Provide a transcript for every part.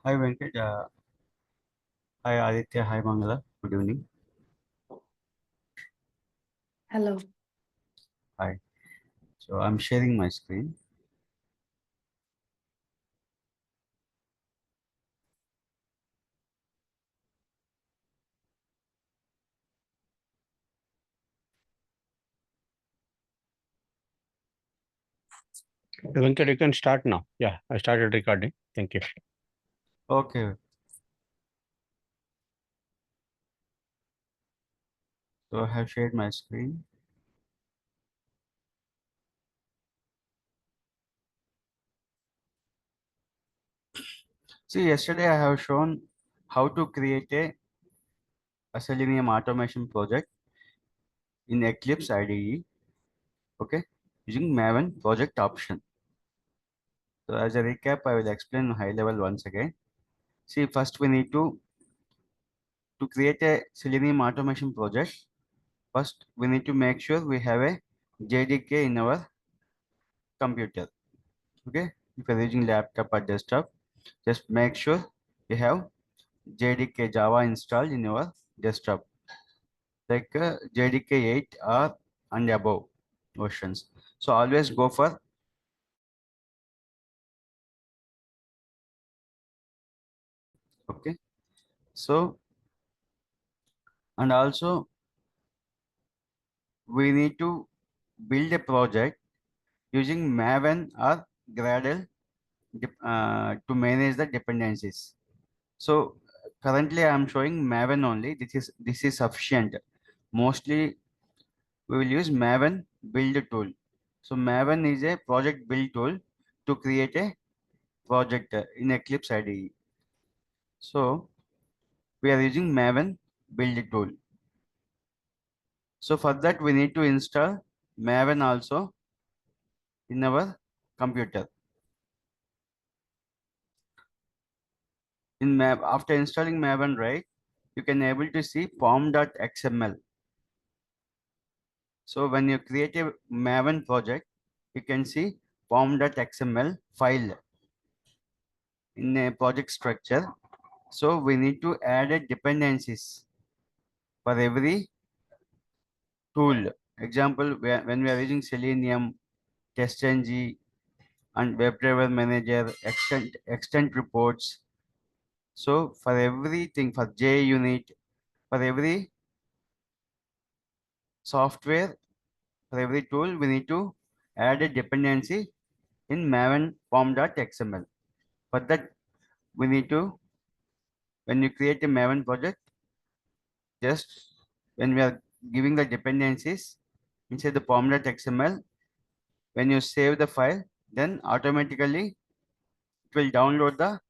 Hi Venkat, hi Aditya, hi Mangala, good evening. Hello. Hi. So I'm sharing my screen. Venkat, you can start now. Yeah, I started recording. Thank you. Okay. So I have shared my screen. See, yesterday I have shown how to create a Selenium automation project in Eclipse IDE, okay, using Maven project option. So as a recap, I will explain high level once again. See, first we need to create a Selenium automation project. First, we need to make sure we have a JDK in our computer. Okay, if you're using laptop or desktop, just make sure you have JDK Java installed in your desktop, like JDK 8 or and above versions. So always go for okay. So and also we need to build a project using Maven or Gradle to manage the dependencies. So currently I am showing Maven only. This is sufficient. Mostly we will use Maven build tool. So Maven is a project build tool to create a project in Eclipse IDE. So we are using Maven build tool. So for that we need to install Maven also in our computer. After installing Maven, right, you can able to see pom.xml. So when you create a Maven project, you can see pom.xml file in a project structure. So we need to add a dependencies for every tool. Example, when we are using Selenium, TestNG, and WebDriver Manager, extent reports. So for everything, for JUnit, for every software, for every tool, we need to add a dependency in Maven form.xml. For that, we need to, when you create a Maven project, just when we are giving the dependencies inside the form.xml, when you save the file, then automatically it will download the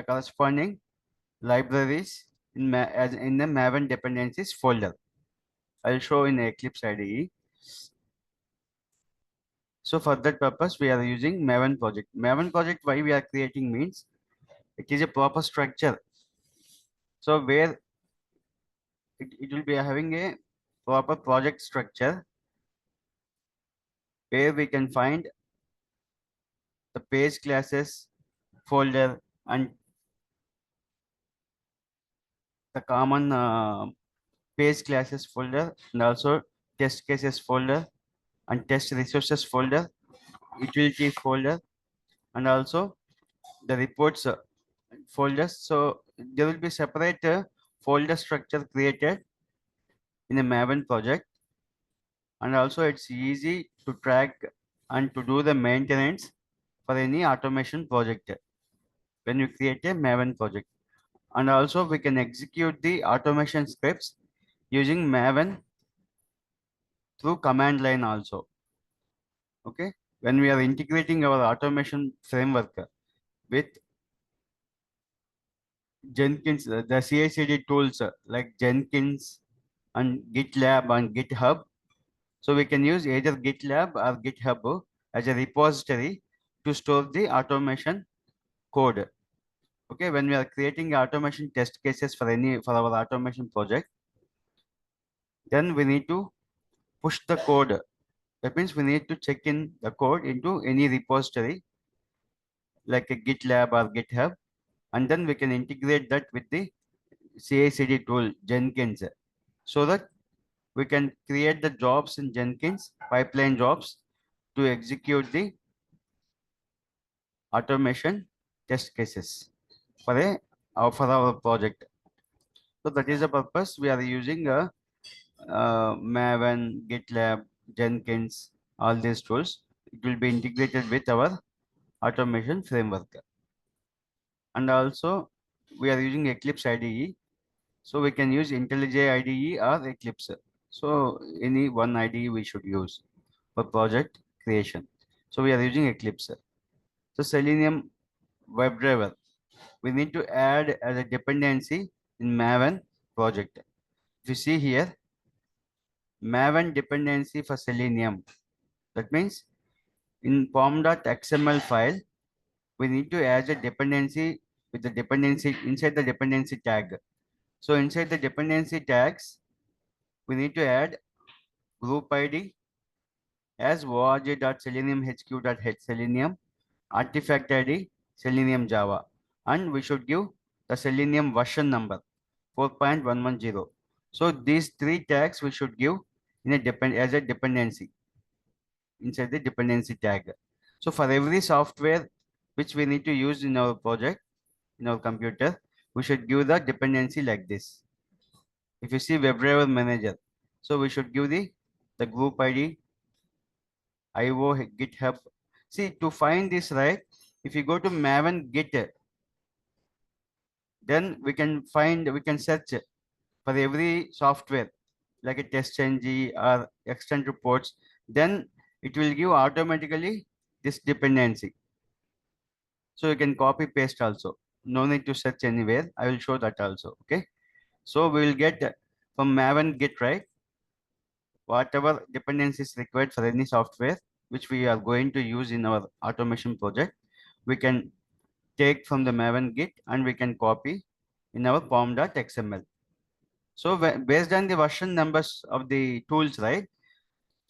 corresponding libraries as in the Maven dependencies folder. I'll show in Eclipse IDE. So for that purpose, we are using Maven project. Maven project, why we are creating means it is a proper structure. So where it will be having a proper project structure where we can find the page classes folder and the common page classes folder and also test cases folder and test resources folder, utilities folder, and also the reports folders. So there will be separate folder structure created in a Maven project, and also it's easy to track and to do the maintenance for any automation project when you create a Maven project. And also we can execute the automation scripts using Maven through command line also. Okay, when we are integrating our automation framework with Jenkins, the CI/CD tools like Jenkins and GitLab and GitHub. So we can use either GitLab or GitHub as a repository to store the automation code. Okay, when we are creating automation test cases for our automation project, then we need to push the code. That means we need to check in the code into any repository like a GitLab or GitHub, and then we can integrate that with the CI/CD tool Jenkins, so that we can create the jobs in Jenkins, pipeline jobs, to execute the automation test cases for for our project. So that is the purpose we are using Maven, GitLab, Jenkins, all these tools. It will be integrated with our automation framework. And also we are using Eclipse IDE. So we can use IntelliJ IDE or Eclipse. So any one IDE we should use for project creation. So we are using Eclipse. So Selenium WebDriver, we need to add as a dependency in Maven project. If you see here, Maven dependency for Selenium. That means in pom.xml file, we need to add a dependency with the dependency inside the dependency tag. So inside the dependency tags, we need to add group ID as org.seleniumhq.selenium, artifact ID Selenium Java, and we should give the Selenium version number 4.110. So these three tags we should give in a as a dependency inside the dependency tag. So for every software which we need to use in our project, in our computer, we should give the dependency like this. If you see WebDriver Manager, so we should give the group ID, IO, GitHub. See, to find this right, if you go to Maven Git, then we can search for every software like a TestNG or extend reports. Then it will give automatically this dependency. So you can copy paste also. No need to search anywhere. I will show that also. Okay. So we will get from Maven Git, right, whatever dependencies required for any software which we are going to use in our automation project, we can take from the Maven Git and we can copy in our pom.xml. So based on the version numbers of the tools, right,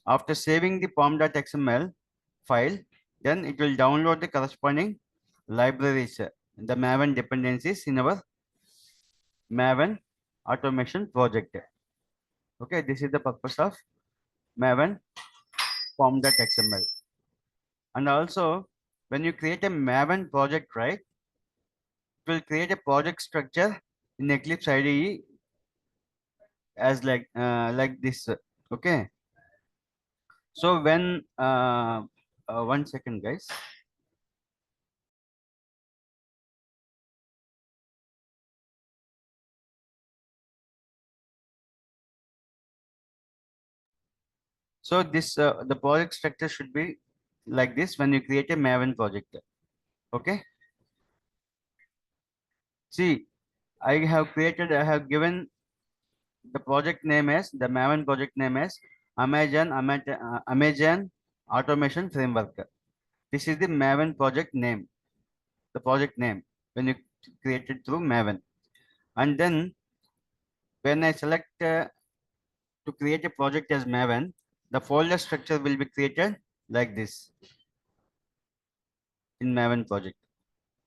after saving the pom.xml file, then it will download the corresponding libraries, the Maven dependencies in our Maven automation project. Okay, this is the purpose of Maven pom.xml. And also, when you create a Maven project, right, it will create a project structure in Eclipse IDE as like this. Okay. So when 1 second, guys. So this the project structure should be like this when you create a Maven project. Okay. See, I have given the project name as the Maven project name as Amazon Automation Framework. This is the Maven project name, the project name when you create it through Maven. And then when I select to create a project as Maven, the folder structure will be created like this in Maven project.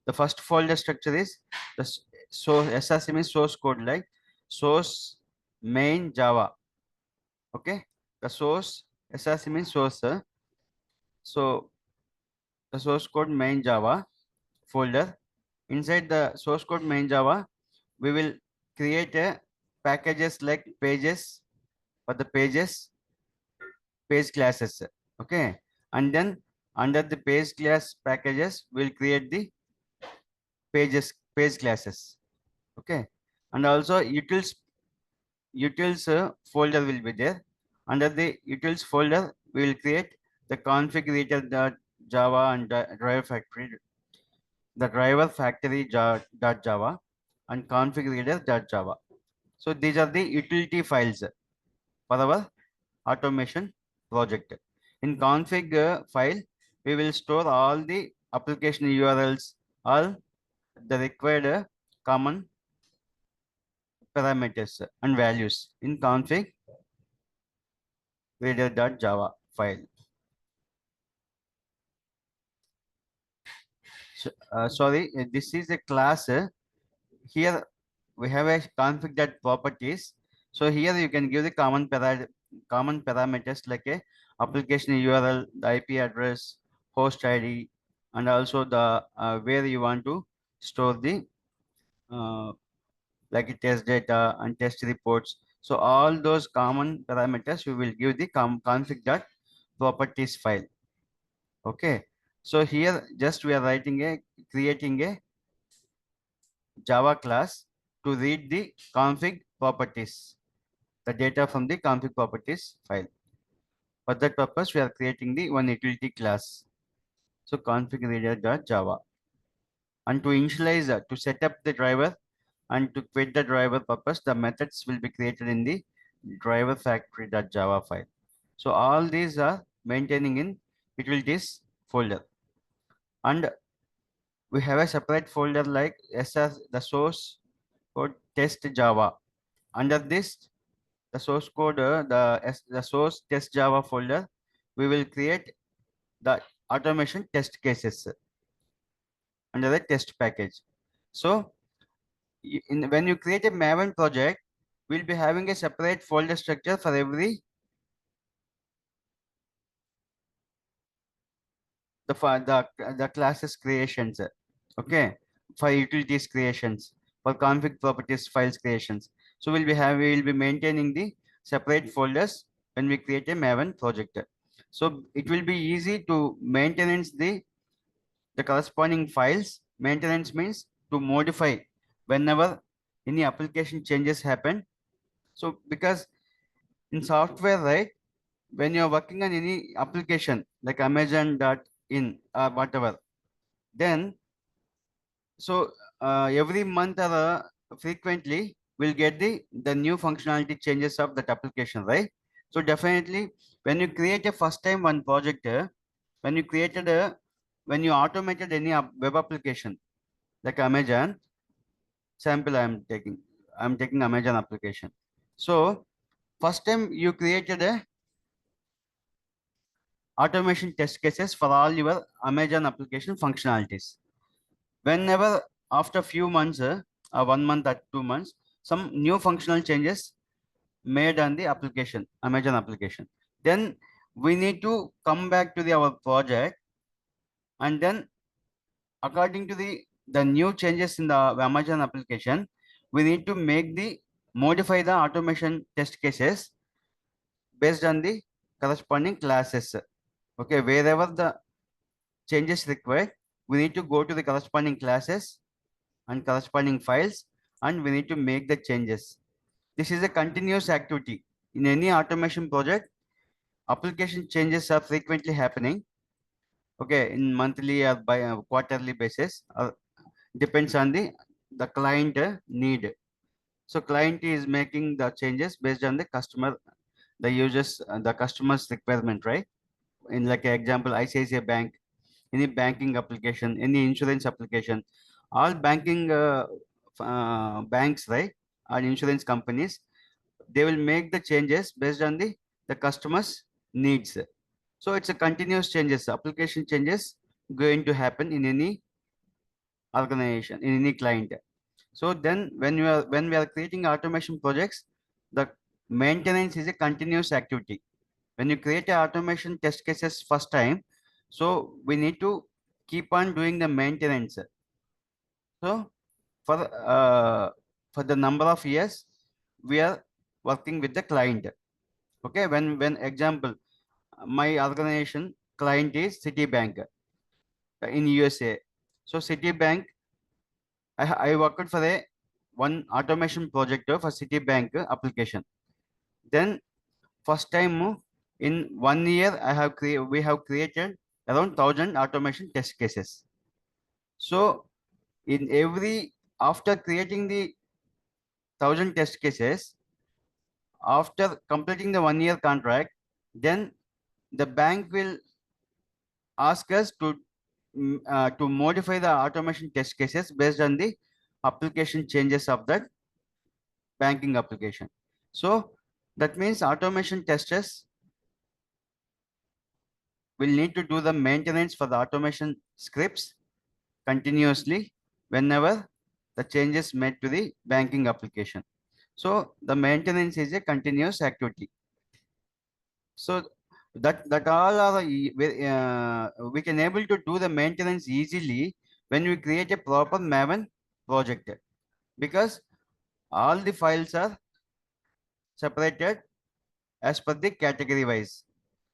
The first folder structure is the SRC means source code, like source main Java. Okay, the source SRC means source. So the source code main Java folder. Inside the source code main Java, we will create a packages like pages for the page classes. Okay, and then under the page class packages, we'll create the page classes. Okay, and also utils folder will be there. Under the utils folder, we will create the configurator.java and the driver factory.java and configurator.java. So these are the utility files for our automation project. In config file, we will store all the application URLs, all the required common parameters and values in config reader.java file. Sorry, this is a class. Here we have a config that properties. So here you can give the common parameters like a application URL, the IP address, host ID, and also the where you want to store the uh, like a test data and test reports. So all those common parameters we will give the config dot properties file. Okay. So here just we are creating a Java class to read the config properties, the data from the config properties file. For that purpose, we are creating the one utility class. So config reader.java. And to initialize, to set up the driver and to quit the driver purpose, the methods will be created in the driver factory.java file. So all these are maintaining in utilities folder. And we have a separate folder like SS, the source code test Java. Under this, the source code, the source test Java folder, we will create the automation test cases under the test package. So when you create a Maven project, we'll be having a separate folder structure for every the classes creations. Okay, for utilities creations, for config properties files creations. So we will be maintaining the separate folders when we create a Maven project. So it will be easy to maintenance the corresponding files. Maintenance means to modify whenever any application changes happen. So because in software, right, when you're working on any application like Amazon.in or whatever, then so every month or frequently we'll get the new functionality changes of that application, right? So definitely when you create a first time one project, when you created a when you automated any web application like Amazon sample, I'm taking Amazon application. So first time you created a automation test cases for all your Amazon application functionalities. Whenever after few months, 1 month or 2 months, some new functional changes made on the application, Amazon application, then we need to come back to our project, and then according to the new changes in the Amazon application, we need to make the modify the automation test cases based on the corresponding classes. Okay, wherever the changes required, we need to go to the corresponding classes and corresponding files, and we need to make the changes. This is a continuous activity. In any automation project, application changes are frequently happening. Okay, in monthly or by quarterly basis, depends on the client need. So client is making the changes based on the customer, the users, the customer's requirement, right? In like example, ICICI Bank, any banking application, any insurance application, all banking banks, right, and insurance companies, they will make the changes based on the customer's needs. So it's a continuous changes, application changes going to happen in any organization, in any client. So then when we are creating automation projects, the maintenance is a continuous activity. When you create a automation test cases first time, so we need to keep on doing the maintenance. So for the number of years we are working with the client. Okay, when example, my organization client is Citibank in USA. So Citibank, I worked for a one automation project for Citibank application. Then first time in 1 year we have created around 1,000 automation test cases. So in every after creating the 1,000 test cases, after completing the 1 year contract, then the bank will ask us to modify the automation test cases based on the application changes of that banking application. So that means automation testers will need to do the maintenance for the automation scripts continuously whenever the changes made to the banking application. So the maintenance is a continuous activity. So that all are we can able to do the maintenance easily when we create a proper Maven project, because all the files are separated as per the category wise.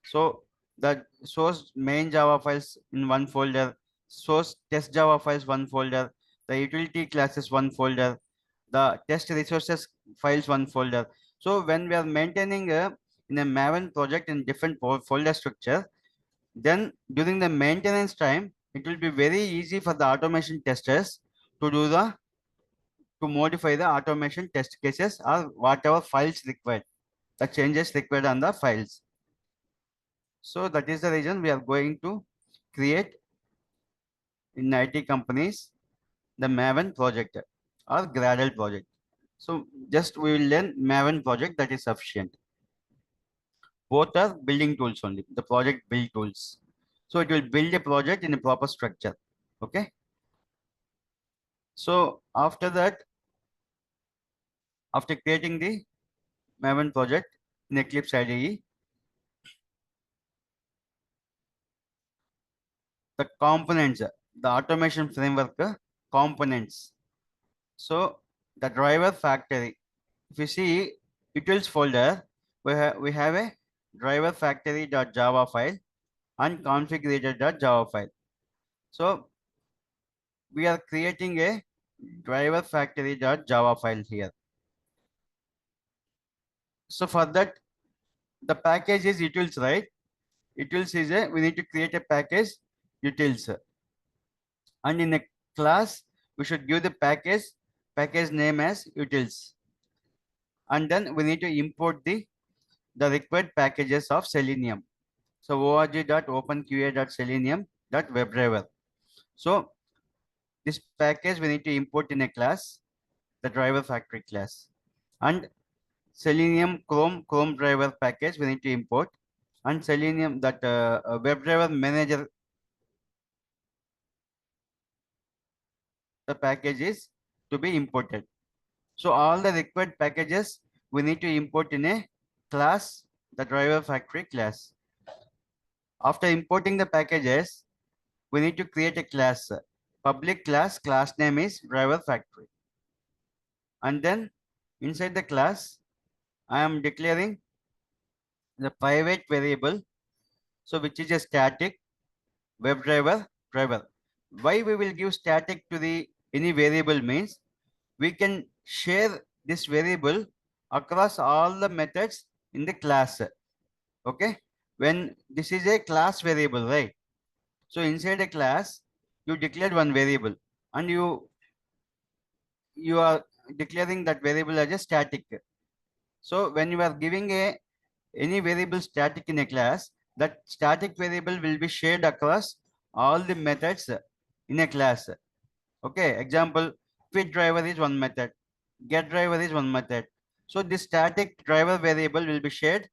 So the source main Java files in one folder, source test Java files one folder, the utility classes one folder, the test resources files one folder. So when we are maintaining in a Maven project in different folder structure, then during the maintenance time, it will be very easy for the automation testers to do the to modify the automation test cases or whatever files required, the changes required on the files. So that is the reason we are going to create in IT companies the Maven project or Gradle project. So just we will learn Maven project, that is sufficient. Both are building tools only, the project build tools. So it will build a project in a proper structure. Okay. So after that, after creating the Maven project in Eclipse IDE, the components, the automation framework components. So the driver factory. If you see utils folder, we have a driver factory.java file and configurator.java file. So we are creating a driver factory.java file here. So for that, the package is utils, right? Utils is a we need to create a package utils, and in a class we should give the package name as utils, and then we need to import the required packages of Selenium. So org.openqa.selenium.webdriver. So this package we need to import in a class, the driver factory class, and Selenium Chrome driver package we need to import, and Selenium that WebDriver manager, the package is to be imported. So all the required packages we need to import in a class, the driver factory class. After importing the packages, we need to create a class, public class name is driver factory, and then inside the class I am declaring the private variable, so which is a static driver. Why we will give static to the any variable means we can share this variable across all the methods in the class. Okay, when this is a class variable, right? So inside a class you declared one variable, and you are declaring that variable as a static. So when you are giving a any variable static in a class, that static variable will be shared across all the methods in a class. Okay, example, quit driver is one method, get driver is one method. So this static driver variable will be shared,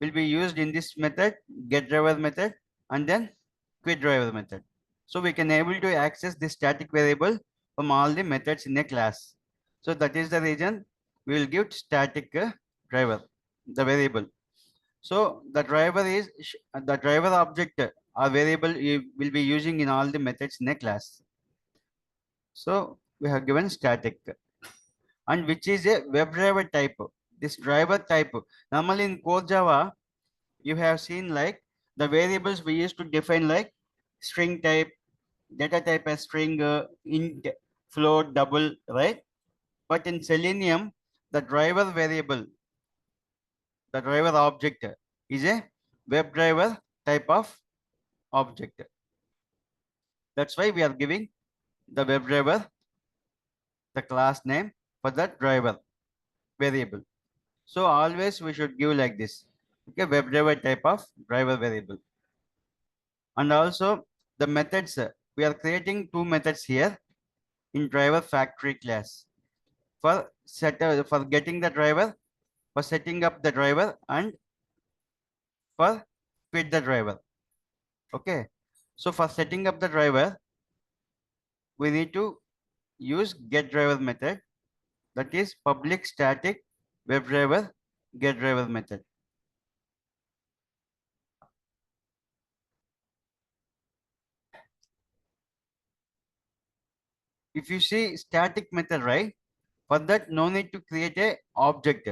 will be used in this method, get driver method, and then quit driver method. So we can able to access this static variable from all the methods in a class. So that is the reason we will give static driver, the variable. So the driver is the driver object or variable you will be using in all the methods in a class. So we have given static, and which is a web driver type. This driver type normally in core Java you have seen like the variables we used to define like string type, data type as string, int, float, double, right? But in Selenium, the driver variable, the driver object is a web driver type of object. That's why we are giving the web driver the class name for that driver variable. So always we should give like this. Okay, web driver type of driver variable. And also the methods, we are creating two methods here in driver factory class for for getting the driver, for setting up the driver, and for quit the driver. Okay, so for setting up the driver, we need to use getDriver method, that is public static WebDriver getDriver method. If you see static method, right, for that no need to create a object.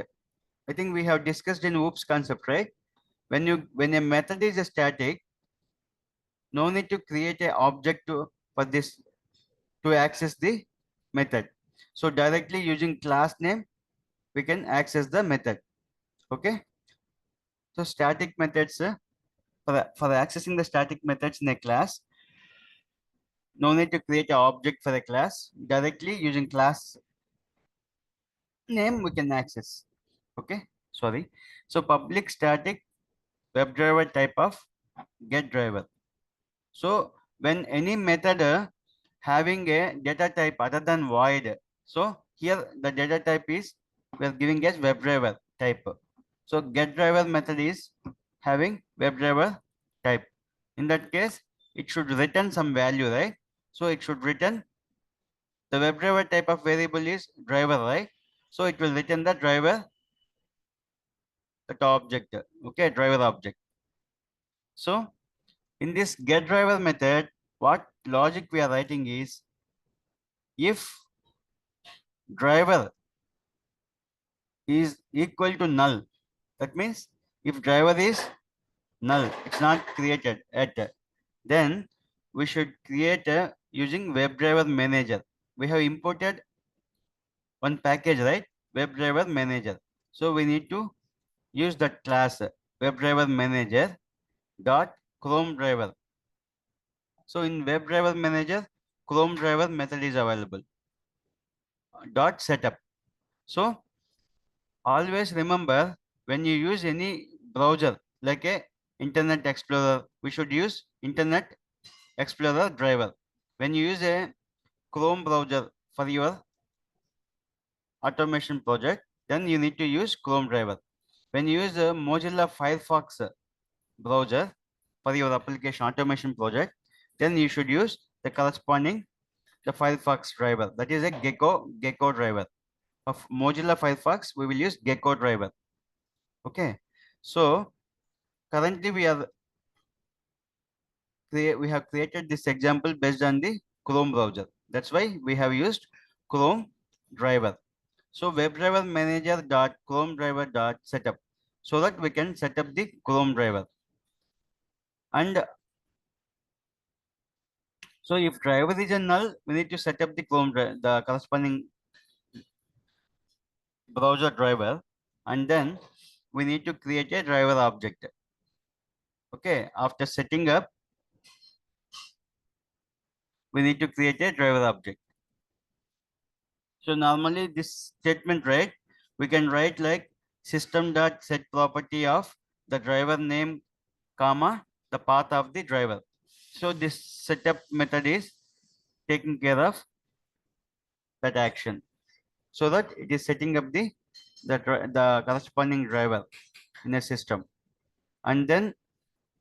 I think we have discussed in OOPS concept, right? When a method is a static, no need to create a object for this to access the method. So directly using class name, we can access the method. Okay. So static methods, for accessing the static methods in a class, no need to create an object for a class. Directly using class name, we can access. Okay. Sorry. So public static WebDriver type of getDriver. So when any method having a data type other than void, so here the data type is we are giving as WebDriver type. So getDriver method is having WebDriver type. In that case, it should return some value, right? So it should return the WebDriver type of variable is driver, right? So it will return the driver, that object. Okay, driver object. So in this getDriver method, what logic we are writing is if driver is equal to null, that means if driver is null, it's not created at, then we should create using WebDriver manager. We have imported one package, right? WebDriver manager. So we need to use that class WebDriver manager dot Chrome driver. So in WebDriver manager, Chrome driver method is available. Dot setup. So always remember, when you use any browser like a Internet Explorer, we should use Internet Explorer driver. When you use a Chrome browser for your automation project, then you need to use Chrome driver. When you use a Mozilla Firefox browser for your application automation project, then you should use the corresponding the Firefox driver. That is a Gecko driver. Of Mozilla Firefox, we will use Gecko driver. Okay. So currently we have created this example based on the Chrome browser. That's why we have used Chrome driver. So WebDriver manager dot Chrome driver dot setup, so that we can set up the Chrome driver. And so if driver is a null, we need to set up the the corresponding browser driver, and then we need to create a driver object. Okay, after setting up, we need to create a driver object. So normally this statement, right, we can write like system dot set property of the driver name, comma, the path of the driver. So this setup method is taking care of that action, so that it is setting up the corresponding driver in a system. And then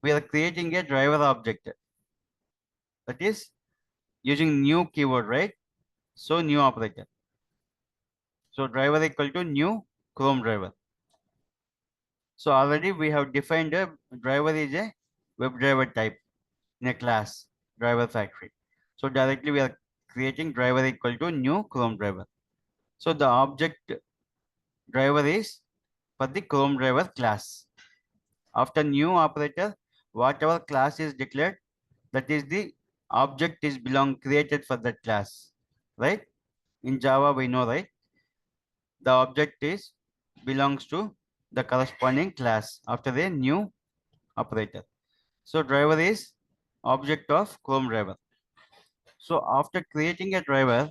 we are creating a driver object, that is using new keyword, right? So new operator. So driver equal to new Chrome driver. So already we have defined a driver is a WebDriver type in a class driver factory. So directly we are creating driver equal to new Chrome driver. So the object driver is for the Chrome driver class. After new operator, whatever class is declared, that is the object is created for that class, right? In Java we know, right? The object is belongs to the corresponding class after the new operator. So driver is object of Chrome driver. So after creating a driver,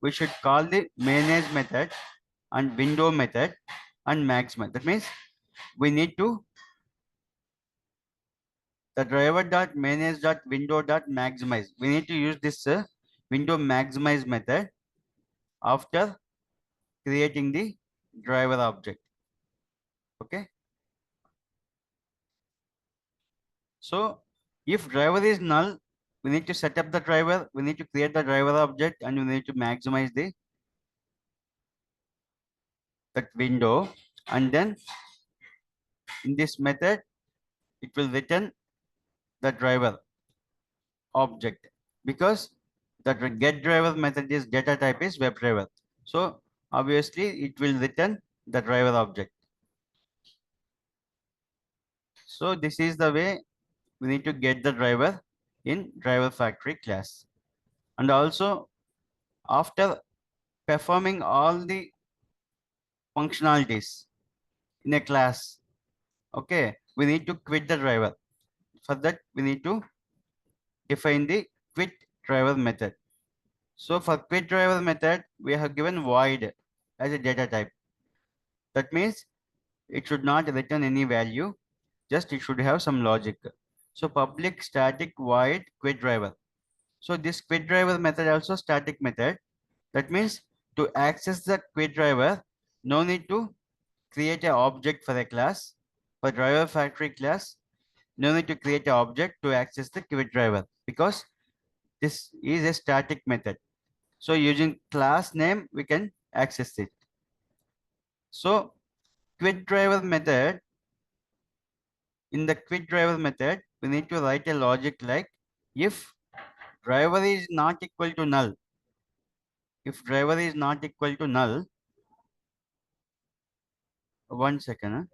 we should call the manage method and window method and max method. That means we need to the driver dot manage dot window dot maximize. We need to use this window maximize method after creating the driver object. Okay. So if driver is null, we need to set up the driver, we need to create the driver object, and we need to maximize the that window. And then in this method, it will return the driver object, because the get driver method is data type is web driver. So obviously it will return the driver object. So this is the way we need to get the driver in driver factory class. And also, after performing all the functionalities in a class, okay, we need to quit the driver. For that, we need to define the quit driver method. So for quit driver method, we have given void as a data type. That means it should not return any value, just it should have some logic. So public static void quit driver. So this quit driver method also static method. That means to access the quit driver, no need to create an object for a class. For driver factory class, no need to create an object to access the quit driver, because this is a static method. So using class name, we can access it. So quit driver method, in the quit driver method, we need to write a logic like if driver is not equal to null. If driver is not equal to null, one second.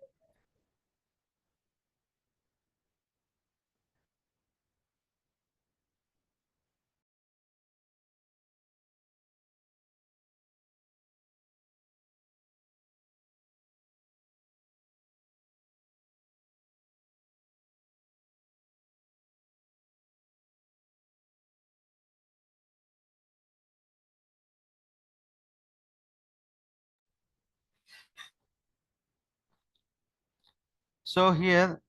So here,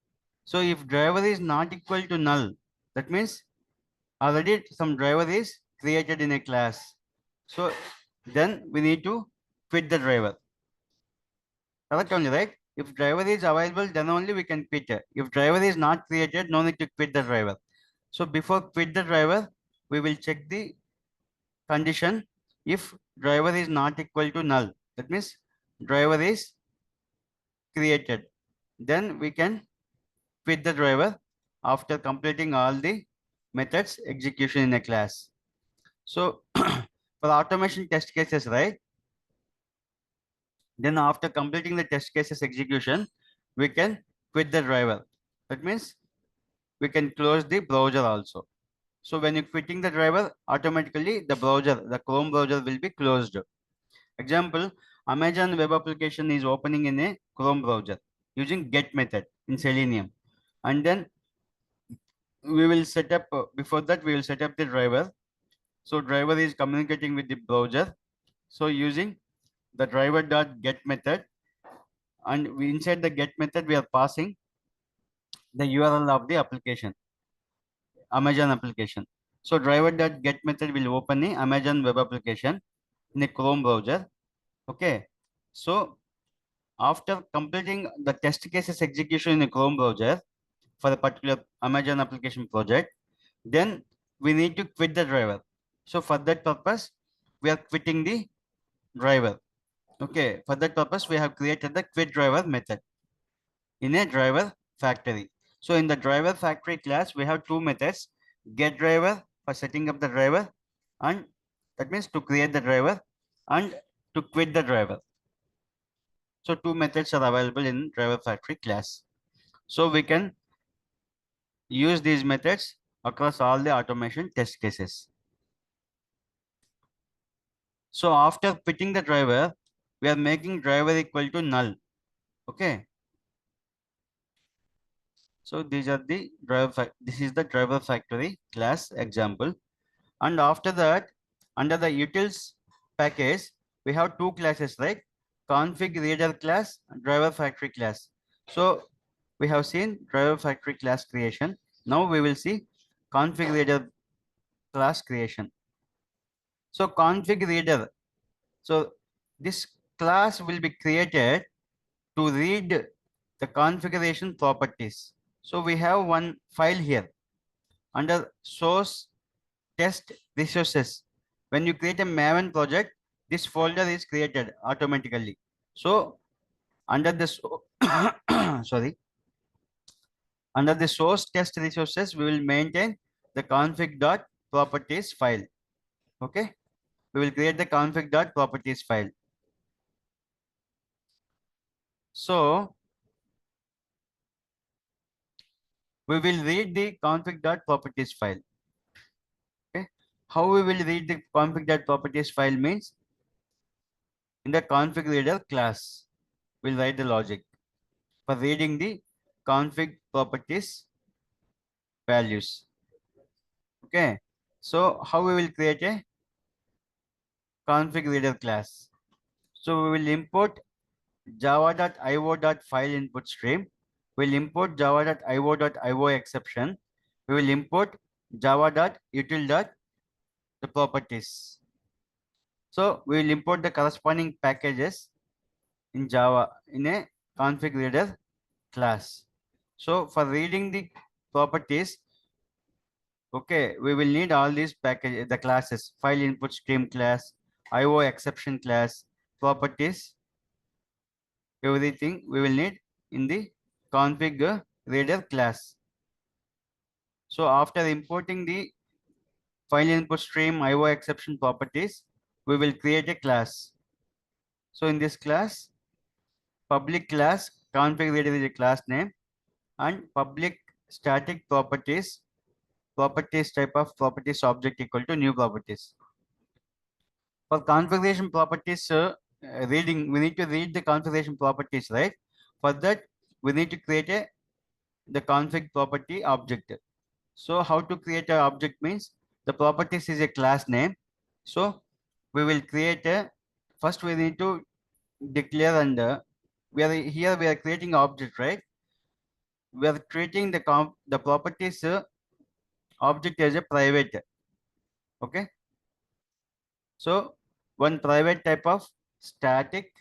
so if driver is not equal to null, that means already some driver is created in a class. So then we need to quit the driver. Correct only, right? If driver is available, then only we can quit it. If driver is not created, no need to quit the driver. So before quit the driver, we will check the condition if driver is not equal to null. That means driver is created. Then we can quit the driver after completing all the methods execution in a class. So for automation test cases, right? Then after completing the test cases execution, we can quit the driver. That means we can close the browser also. So when you're quitting the driver, automatically the browser, the Chrome browser will be closed. Example, Amazon web application is opening in a Chrome browser using get method in Selenium. And then we will set up, before that we will set up the driver. So driver is communicating with the browser. So using the driver dot get method, and we inside the get method we are passing the URL of the application, Amazon application. So driver dot get method will open the Amazon web application in a Chrome browser. Okay. So after completing the test cases execution in a Chrome browser for a particular Amazon application project, then we need to quit the driver. So for that purpose, we are quitting the driver. Okay. For that purpose, we have created the quit driver method in a driver factory. So in the driver factory class, we have two methods: get driver for setting up the driver, and that means to create the driver, and to quit the driver. So two methods are available in driver factory class. So we can use these methods across all the automation test cases. So after quitting the driver, we are making driver equal to null. Okay. So these are the this is the driver factory class example. And after that, under the utils package, we have two classes, right? Config reader class and driver factory class. So we have seen driver factory class creation. Now we will see config reader class creation. So config reader. So this class will be created to read the configuration properties. So we have one file here, under source test resources. When you create a Maven project, this folder is created automatically. So under the sorry, under the source test resources, we will maintain the config.properties file. Okay, we will create the config.properties file. So we will read the config.properties file. Okay, how we will read the config.properties file means in the config reader class, we'll write the logic for reading the config properties values. Okay, so how we will create a config reader class? So we will import java.io.file input stream. We'll import java.io.io exception. We will import java.util.the properties. So we will import the corresponding packages in Java in a config reader class. So for reading the properties, okay, we will need all these package the classes: file input stream class, IO exception class, properties, everything we will need in the config reader class. So after importing the file input stream IO exception properties, we will create a class. So in this class, public class config reader is a class name, and public static properties type of properties object equal to new properties. For configuration properties reading, we need to read the configuration properties, right? For that, we need to create the config property object. So how to create an object means the properties is a class name. So we will create a, first we need to declare, and we are creating object, right? We are creating the properties object as a private. Okay, so one private type of static,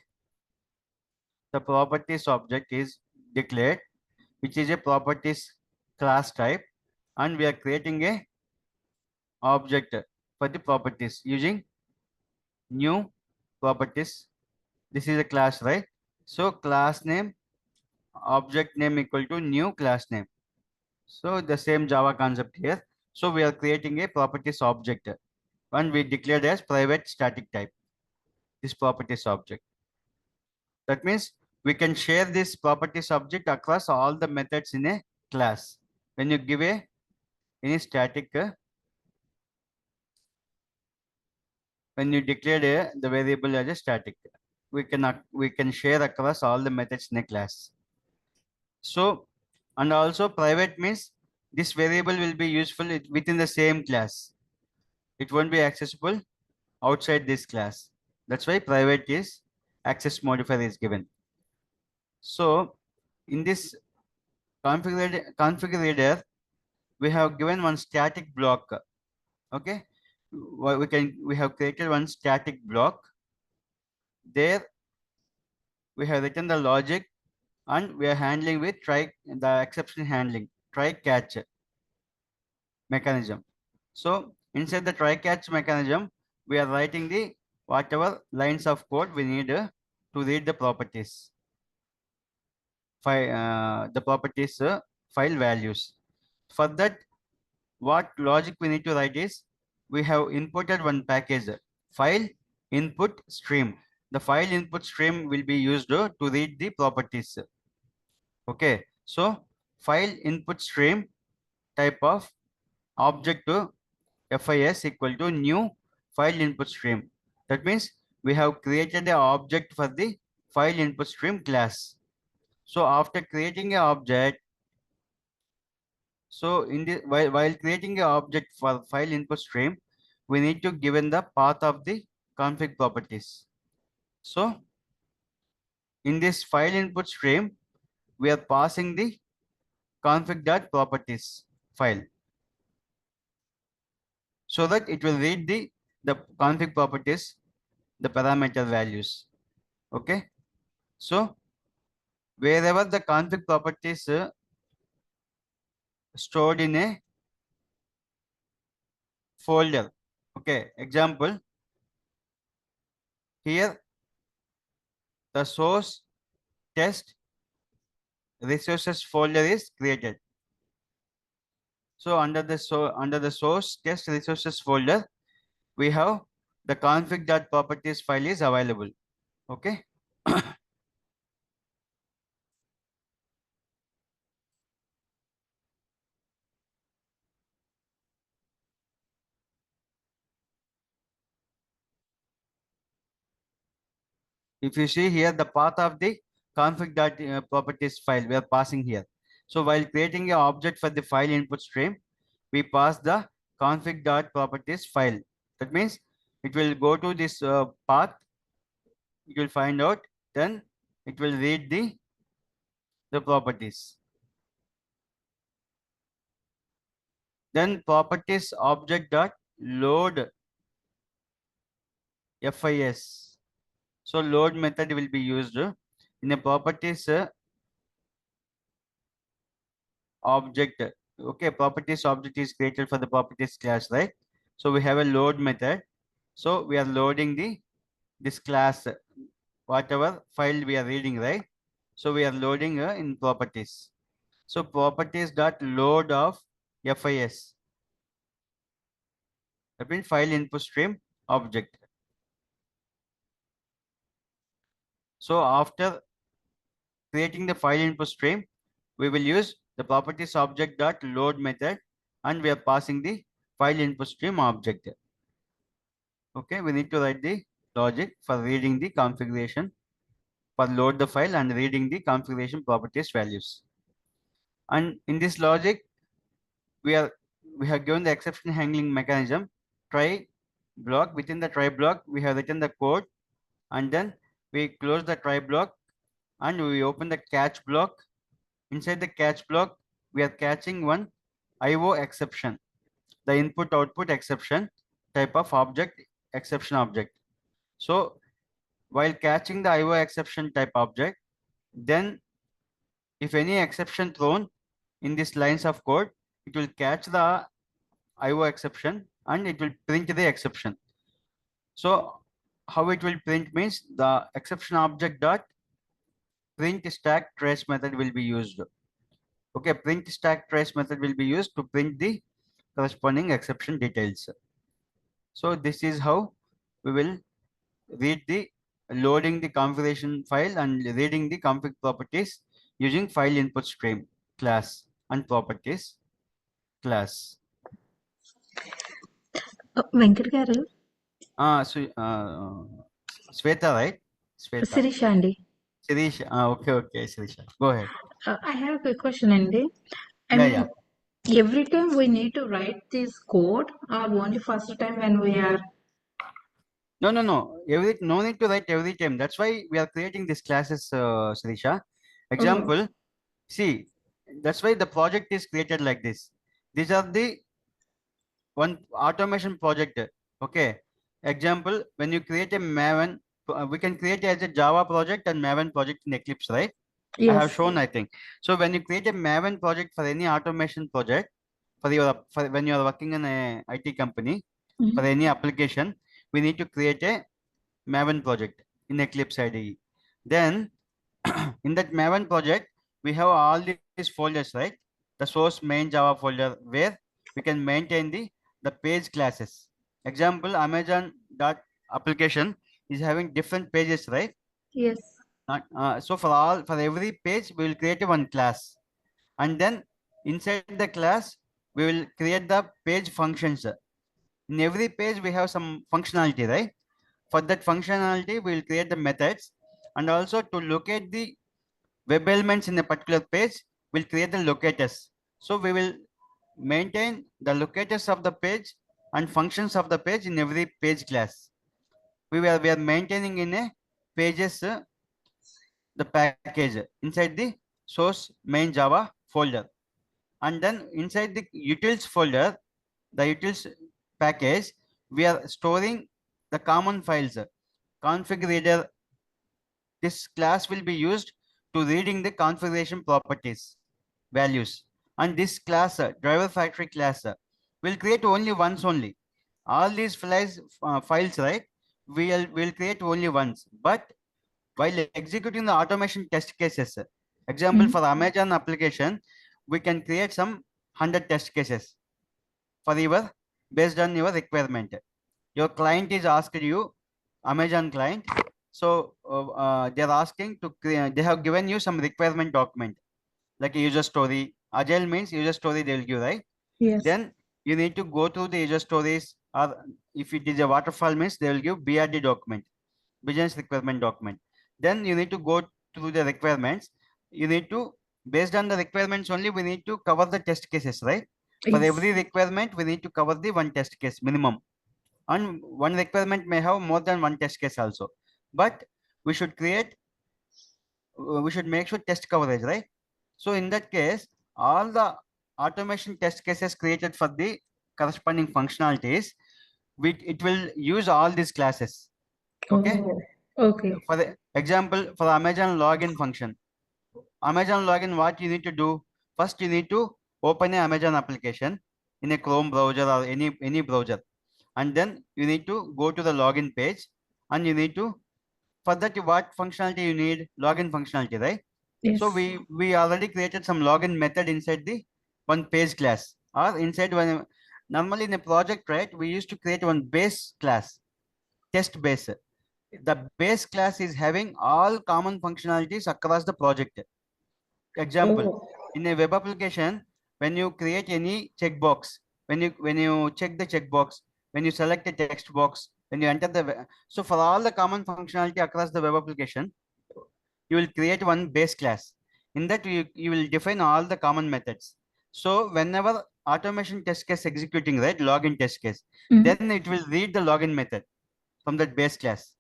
the properties object is declared, which is a properties class type, and we are creating a object for the properties using new properties. This is a class, right? So class name, object name equal to new class name. So the same Java concept here. So we are creating a properties object, and we declared as private static type this properties object. That means we can share this properties object across all the methods in a class. When you give a any static, when you declare the variable as a static, we can share across all the methods in a class. So and also private means this variable will be useful within the same class. It won't be accessible outside this class. That's why private is access modifier is given. So in this configurator, we have given one static block. Okay, we have created one static block. There we have written the logic, and we are handling with try the exception handling try catch mechanism. So inside the try catch mechanism, we are writing the whatever lines of code we need to read the properties file the properties file values. For that, what logic we need to write is we have imported one package file input stream. The file input stream will be used to read the properties. Okay, so file input stream type of object to FIS equal to new file input stream. That means we have created the object for the file input stream class. So after creating an object, so in the while creating an object for file input stream, we need to given the path of the config properties. So in this file input stream, we are passing the config.properties file so that it will read the config properties, the parameter values. Okay, so wherever the config properties stored in a folder. Okay, example here the source test resources folder is created. So under the source test resources folder, we have the config.properties file is available. Okay. If you see here, the path of the config.properties file we are passing here. So while creating an object for the file input stream, we pass the config.properties file. That means it will go to this path, it will find out, then it will read the properties. Then properties object dot load FIS. So load method will be used in a properties object. Okay, properties object is created for the properties class, right? So we have a load method. So we are loading this class, whatever file we are reading, right? So we are loading in properties. So properties dot load of FIS. That means file input stream object. So after creating the file input stream, we will use the properties object dot load method, and we are passing the file input stream object. Okay, we need to write the logic for reading the configuration, for load the file and reading the configuration properties values. And in this logic, we are we have given the exception handling mechanism try block. Within the try block, we have written the code, and then we close the try block and we open the catch block. Inside the catch block, we are catching one IO exception, the input output exception type of object, exception object. So while catching the IO exception type object, then if any exception thrown in these lines of code, it will catch the IO exception and it will print the exception. So how it will print means the exception object dot print stack trace method will be used. Okay, print stack trace method will be used to print the corresponding exception details. So this is how we will read the loading the configuration file and reading the config properties using file input stream class and properties class. Venkat గారు So Sweta, right? Sweta. Sirisha అండి. Shirish. Okay, Shirisha. Go ahead. I have a quick question అండి. I Yeah, mean, yeah. every time we need to write this code or only first time when we are No. No need to write every time. That's why we are creating these classes, Shirisha. oh, Example, see, that's why the project is created like this. These are the one automation project. Okay. Example, when you create a Maven, we can create it as a Java project and Maven project in Eclipse, right? I have yes. shown, I think. So when you create a Maven project for any automation project, for when you are working in a IT company, Mhm. for any application, we need to create a Maven project in Eclipse IDE. Then in that Maven project, we have all these folders, right? The source main Java folder where we can maintain the page classes. Example, Amazon dot application is having different pages, right? Yes. So for every page, we will create one class, and then inside the class, we will create the page functions. In every page, we have some functionality, right? For that functionality, we will create the methods, and also to locate the web elements in a particular page, we'll create the locators. So we will maintain the locators of the page and functions of the page in every page class. We are maintaining in a pages the package inside the source main Java folder, and then inside the utils folder, the utils package, we are storing the common files. Config reader, this class will be used to reading the configuration properties values, and this class driver factory class will create only once only. all these files, right? We'll create only once. But while executing the automation test cases, example Mm. for Amazon application, we can create some 100 test cases for your based on your requirement. Your client is asked you, Amazon client, so they're asking to create, they have given you some requirement document like a user story. Agile means user story they will give, right? Yes. Then you need to go through the user stories, or if it is a waterfall means they will give BRD document, business requirement document. Then you need to go through the requirements. You need to, based on the requirements only, we need to cover the test cases, right? For Yes. every requirement, we need to cover the one test case minimum. And one requirement may have more than one test case also. But we should create, we should make sure test coverage, right? So in that case, all the automation test cases created for the corresponding functionalities, it will use all these classes. Okay. Oh, okay. For the example, for Amazon login function, Amazon login, what you need to do? First, you need to open a Amazon application in a Chrome browser or any browser, and then you need to go to the login page, and you need to, for that what functionality you need, login functionality, right? So Yes. we already created some login method inside the one page class, or inside one. Normally in a project, right, we used to create one base class, test base. The base class is having all common functionalities across the project. Example, Oh, in a web application, when you create any checkbox, when you check the checkbox, when you select a text box, when you enter so for all the common functionality across the web application, you will create one base class. In that you will define all the common methods. So whenever automation test case executing, right, login test case, mm. then it will read the login method from that base class.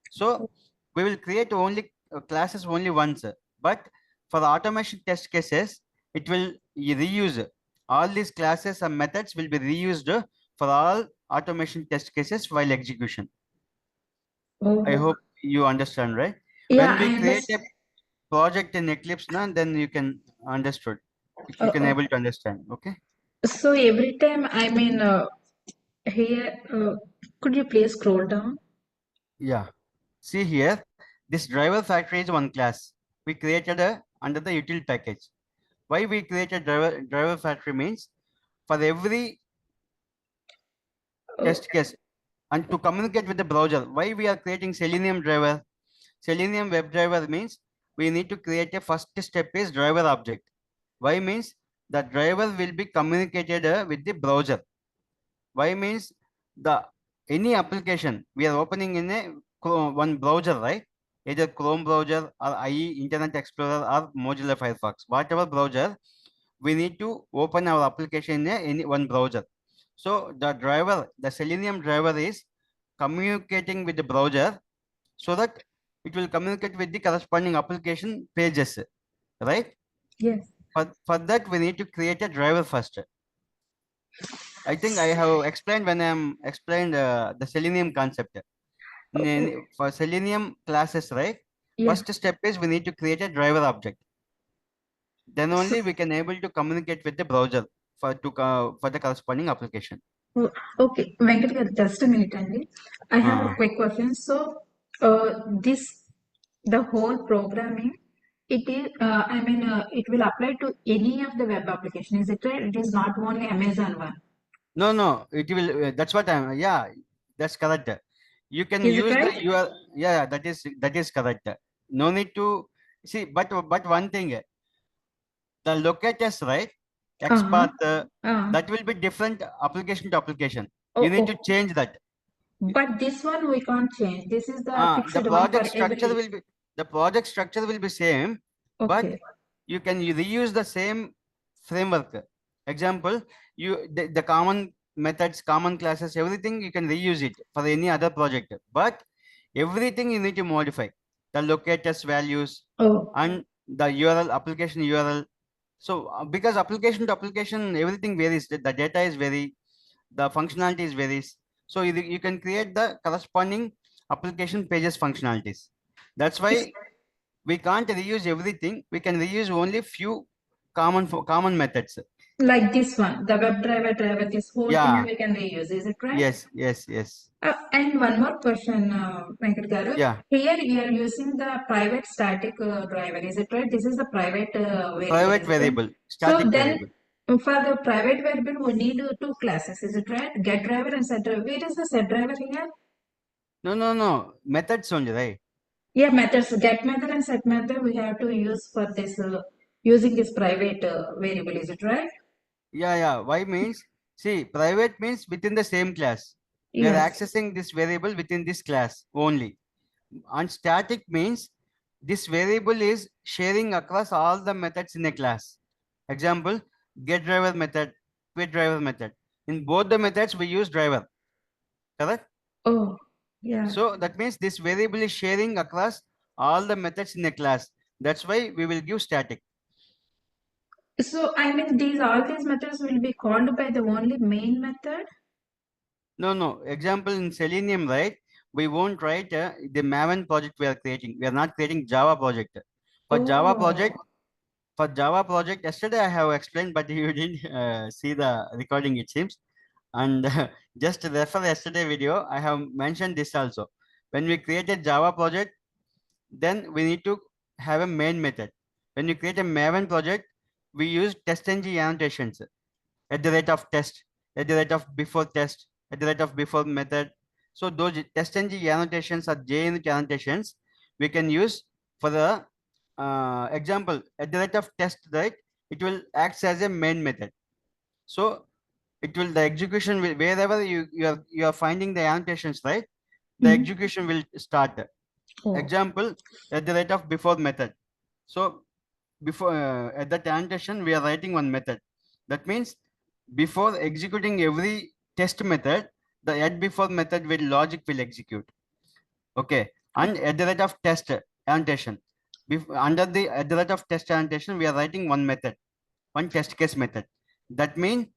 So we will create only classes only once, but for the automation test cases, it will reuse all these classes and methods will be reused for all automation test cases while execution. I Oh, hope you understand, right? yeah, When we I create a understand. project in Eclipse, now then you can understood. You can Oh. able to understand. Okay. So every time, I mean, here, could you please scroll down? Yeah. See here, this driver factory is one class. We created a under the util package. Why we created driver factory means for every Oh, test case and to communicate with the browser. Why we are creating Selenium driver? Selenium WebDriver means we need to create a first step is driver object. Why means the driver will be communicated with the browser. Why means the any application we are opening in a one browser, right? Either Chrome browser or IE Internet Explorer or Mozilla Firefox, whatever browser, we need to open our application in any one browser. So the driver, the Selenium driver is communicating with the browser so that it will communicate with the corresponding application pages, right? yes. For that, we need to create a driver first. I think I have explained when I'm explained the Selenium concept. Oh, For Selenium classes, right? yeah. First step is we need to create a driver object. Then So, only we can able to communicate with the browser for the corresponding application. oh, okay, Venkat garu, just a minute, Andy. I have a Uh, quick question. So, this, the whole programming, it is, it will apply to any of the web application. Is it right? It is not only Amazon one. no, no, it will. That's what I'm. Yeah, that's correct. You can Is it use the right? URL. Yeah, that is correct. No need to see. But one thing, the locators, right? Uh-huh. XPath, Uh, that will be different application to application. You oh, need to oh. change that. But this one we can't change. This is the The fixed one for project structure every. will be the project structure will be same, but Okay. you can reuse the same framework. Example, the common methods, common classes, everything you can reuse it for any other project. But everything you need to modify the locators values Oh, and the URL application URL. So because application to application, everything varies. The data is vary, the functionality is varies. So you can create the corresponding application pages functionalities. That's it's why we can't reuse everything. We can reuse only few common methods. Like this one, the driver, this whole thing Yeah. we can reuse, is it right? Yes. Yes. Yes. And one more question, Venkat Garu. Yeah. Here we are using the private static driver, is it right? This is the private variable, Private is it right? variable, So static then variable. for the private variable, we need two classes, is it right? Get driver and set driver. Where is the set driver here? No, no, no. Methods only, right? Yeah, methods, get method and set method we have to use for this, using this private variable, is it right? Yeah, yeah. Why means, see, private means within the same class. We are Yes. accessing this variable within this class only. And static means this variable is sharing across all the methods in a class. Example, get driver method, quit driver method. In both the methods, we use driver, correct? Oh, yeah. So that means this variable is sharing across all the methods in a class. That's why we will give static. So I mean all these methods will be called by the only main method. No, no. Example in Selenium, right? We won't write the Maven project we are creating. We are not creating Java project. For Java Oh, project, for Java project, yesterday I have explained, but you didn't see the recording, it seems. And just refer yesterday video, I have mentioned this also. When we create a Java project, then we need to have a main method. When you create a Maven project, we use test-ng annotations at the rate of test, at the rate of before test, at the rate of before method. So those test-ng annotations or JUnit annotations we can use for the example at the rate of test, right? It will act as a main method. So it will the execution will wherever you are finding the annotations, right? The mm. execution will start. Oh, Example at the rate of before method. So before at that annotation we are writing one method. That means before executing every test method, the at before method will logic will execute. Okay, and at the rate of test annotation, under the at the rate of test annotation we are writing one method, one test case method. That means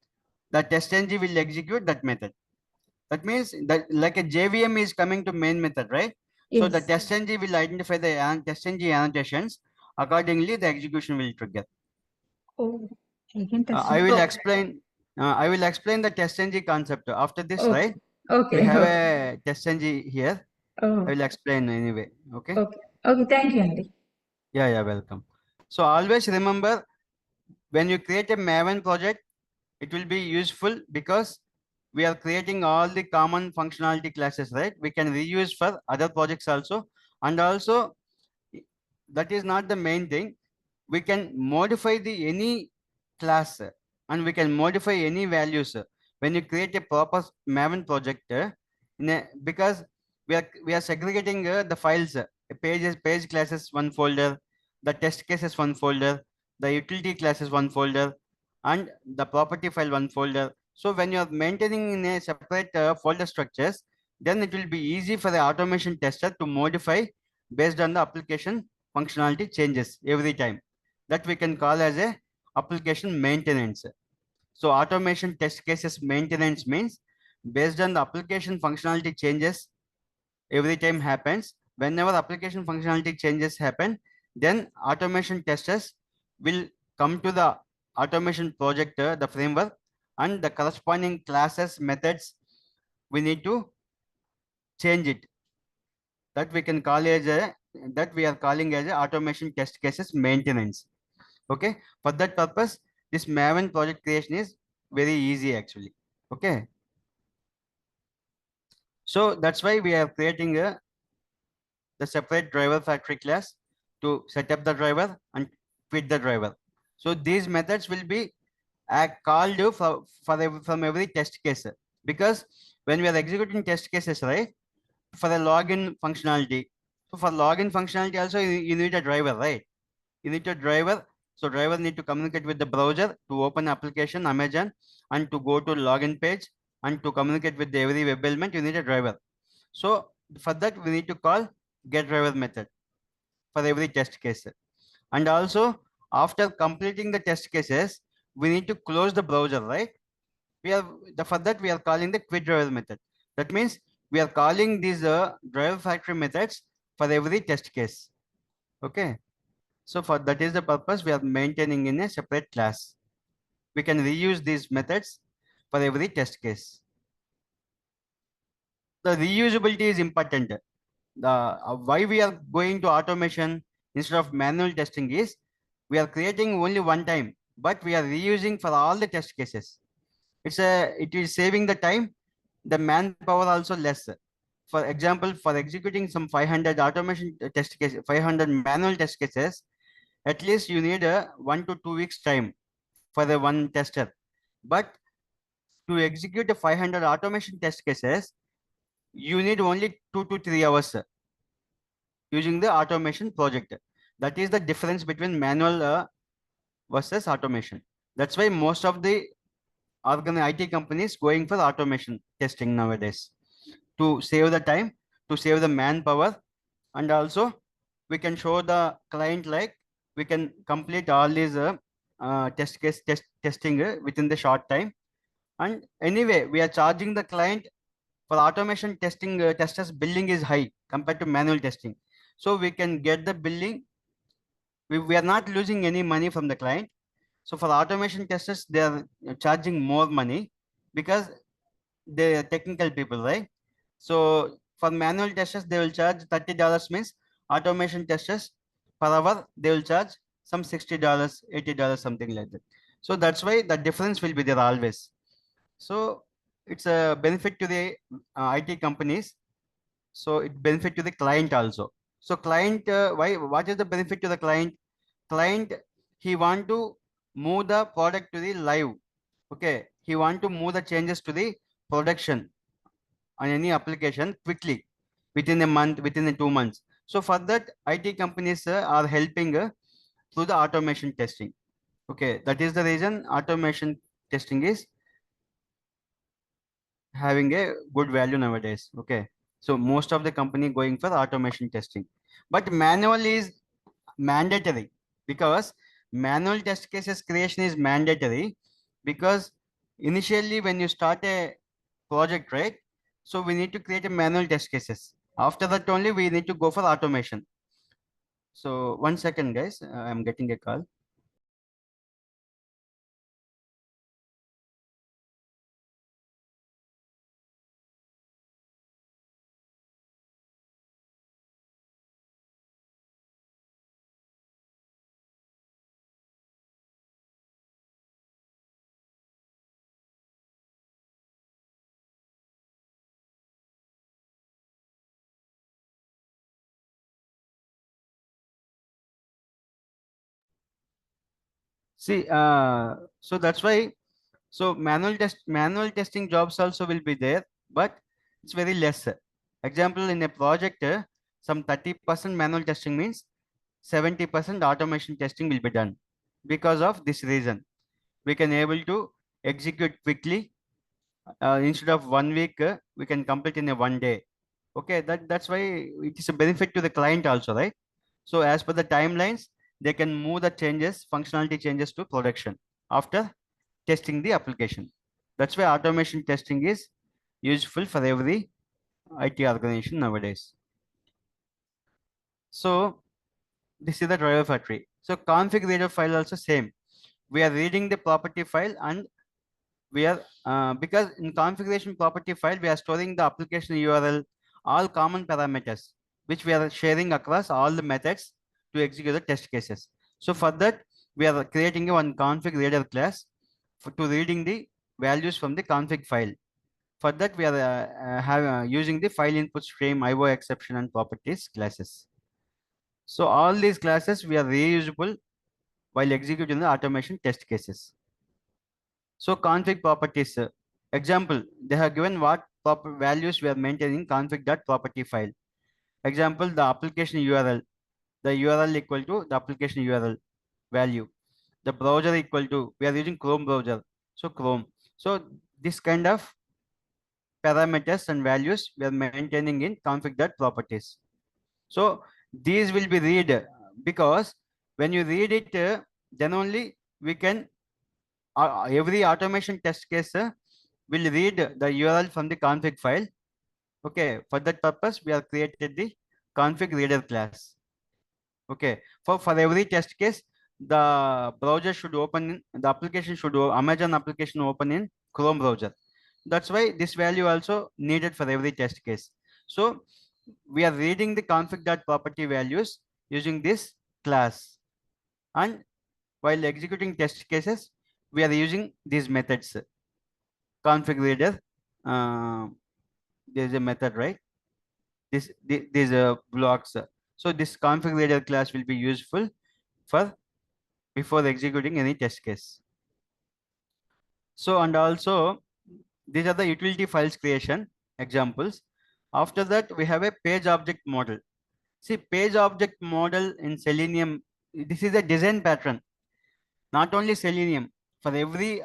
the test ng will execute that method. That means that like a JVM is coming to main method, right? So the yes. test ng will identify the test ng annotations. Accordingly, the execution will trigger. Oh, again I testing. will Oh, explain. I will explain the test ng concept after this. okay, Right? We okay, have okay. a test ng here. I Oh, will explain anyway. Okay. okay, okay. Thank you, Andy. Yeah. Yeah. Welcome. So always remember when you create a Maven project, it will be useful because we are creating all the common functionality classes, right? We can reuse for other projects also, and also that is not the main thing. We can modify the any class and we can modify any values when you create a proper Maven project because we are segregating the files pages page classes one folder, the test cases one folder, the utility classes one folder, and the property file one folder. So when you are maintaining in a separate folder structures, then it will be easy for the automation tester to modify based on the application functionality changes every time. That we can call as a application maintenance. So automation test cases maintenance means based on the application functionality changes every time happens. Whenever application functionality changes happen, then automation testers will come to the automation project, the framework, and the corresponding classes methods we need to change it. That we can call as a that we are calling as a automation test cases maintenance. Okay, for that purpose this Maven project creation is very easy actually. Okay, so that's why we are creating the separate driver factory class to set up the driver and quit the driver. So these methods will be called from every test case, because when we are executing test cases, right, for the login functionality, so for login functionality also you need a driver, right? You need a driver. So driver need to communicate with the browser to open application Amazon and to go to login page and to communicate with every web element. You need a driver. So for that we need to call get driver method for every test case. And also after completing the test cases, we need to close the browser, right? We are for that we are calling the quit driver method. That means we are calling these driver factory methods for every test case. Okay. So for that is the purpose we are maintaining in a separate class. we can reuse these methods for every test case. The reusability is important. The why we are going to automation instead of manual testing is we are creating only one time, but we are reusing for all the test cases. It is saving the time, the manpower also less. For example, for executing some 500 automation test cases, 500 manual test cases, at least you need a 1 to 2 weeks time for the one tester. But to execute the 500 automation test cases, you need only 2 to 3 hours using the automation project. That is the difference between manual versus automation. That's why most of the IT companies going for automation testing nowadays to save the time, to save the manpower, and also we can show the client like we can complete all these testing within the short time. And anyway, we are charging the client for automation testing. Testers billing is high compared to manual testing, so we can get the billing. We are not losing any money from the client. So for automation testers, they are charging more money because they are technical people, right? So for manual testers, they will charge $30 means automation testers per hour, they will charge some $60, $80, something like that. So that's why the difference will be there always. So it's a benefit to the IT companies. So it benefit to the client also. So client, what is the benefit to the client? Client, he want to move the product to the live. Okay, he want to move the changes to the production on any application quickly within a month, within the 2 months. So for that, IT companies are helping through the automation testing. Okay, that is the reason automation testing is having a good value nowadays. Okay, so most of the company going for automation testing, but manual is mandatory because manual test cases creation is mandatory because initially when you start a project, right? So we need to create a manual test cases. After that only we need to go for automation. So 1 second, guys, I'm getting a call. See, so that's why. So manual testing jobs also will be there, but it's very less. Example, in a project, some 30% manual testing means 70% automation testing will be done. Because of this reason, we can able to execute quickly. Instead of 1 week, we can complete in a 1 day. Okay, that's why it is a benefit to the client also, right? So as per the timelines, they can move the changes, functionality changes to production after testing the application. That's why automation testing is useful for every IT organization nowadays. So this is the driver factory. So config reader file also same. We are reading the property file and we are because in configuration property file we are storing the application URL, all common parameters which we are sharing across all the methods to execute the test cases. So for that we are creating a one config reader class to reading the values from the config file. For that we are using the file input stream, IO exception and properties classes. So all these classes we are reusable while executing the automation test cases. So config properties, example, they have given what proper values we are maintaining config.property file. Example, the application URL, the URL equal to the application URL value. The browser equal to, we are using Chrome browser, so Chrome. So this kind of parameters and values we are maintaining in config.properties. So these will be read because when you read it, then only we can every automation test case will read the URL from the config file. Okay, for that purpose, we have created the config reader class. Okay, for every test case, the browser should open the application should Amazon application open in Chrome browser. That's why this value also needed for every test case. So we are reading the config.property values using this class, and while executing test cases we are using these methods. Config reader, uh, there is a method, right? These blocks. So this config reader class will be useful for before executing any test case. So, and also these are the utility files creation examples. After that, we have a page object model. See, page object model in Selenium, this is a design pattern. Not only Selenium, for every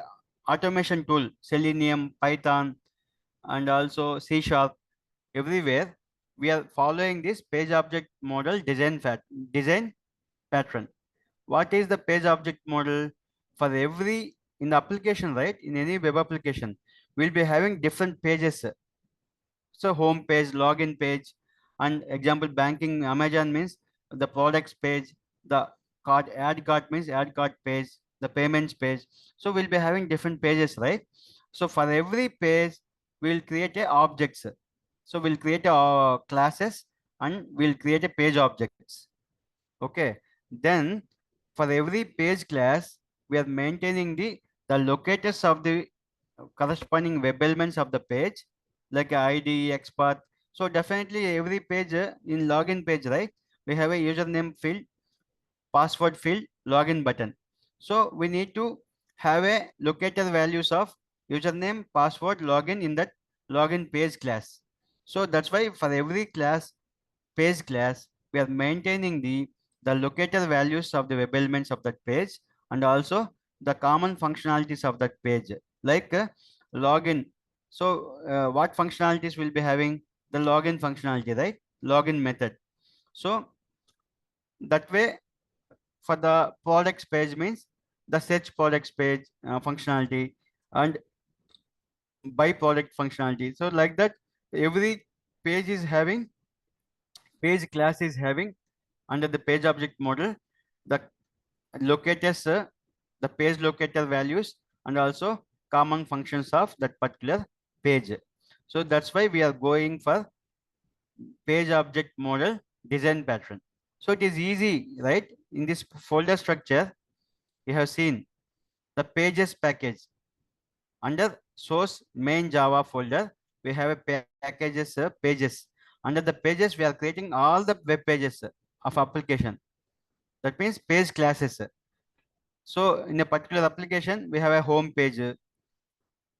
automation tool, Selenium, Python, and also C Sharp, everywhere we are following this page object model design pattern. What is the page object model? For every in the application, right? In any web application, we'll be having different pages. So home page, login page, and example banking Amazon means the products page, the card means add card page, the payments page. So we'll be having different pages, right? So for every page, we'll create a objects. So we'll create a classes and we'll create a page objects. Okay. Then for every page class, we are maintaining the locators of the corresponding web elements of the page, like ID, expert. So definitely every page in login page, right? We have a username field, password field, login button. So we need to have a locator values of username, password, login in that login page class. So that's why for every page class, we are maintaining the locator values of the web elements of that page, and also the common functionalities of that page, like login. So what functionalities will be having? The login functionality, right? Login method. So that way, for the products page means the search products page functionality, and buy product functionality. So like that, every page is having page class is having under the page object model the locators, the page locator values, and also common functions of that particular page. So that's why we are going for page object model design pattern. So it is easy, right? In this folder structure, we have seen the pages package. Under source main Java folder, we have a packages pages. Under the pages, we are creating all the web pages of application. That means page classes. So in a particular application, we have a home page,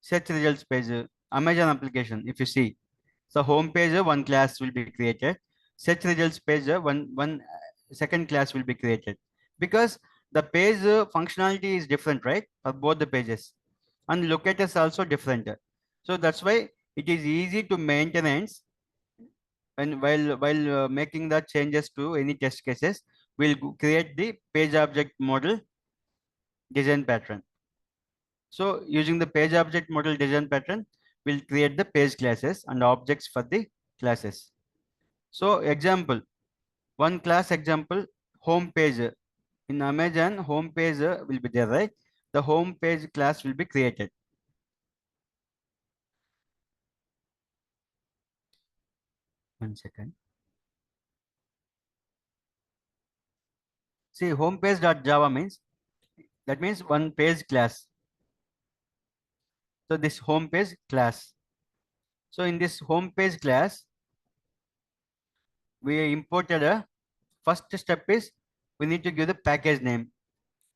search results page, Amazon application. If you see, so home page, one class will be created. Search results page, one second class will be created, because the page functionality is different, right? For both the pages, and locators also different. So that's why it is easy to maintenance, and while making the changes to any test cases, we'll create the page object model design pattern. So using the page object model design pattern, we'll create the page classes and objects for the classes. So example, one class example, home page. In Amazon, home page will be there, right? The home page class will be created. One second. See, homepage.java means, that means one page class. So this homepage class. So in this homepage class, we imported a first step is we need to give the package name.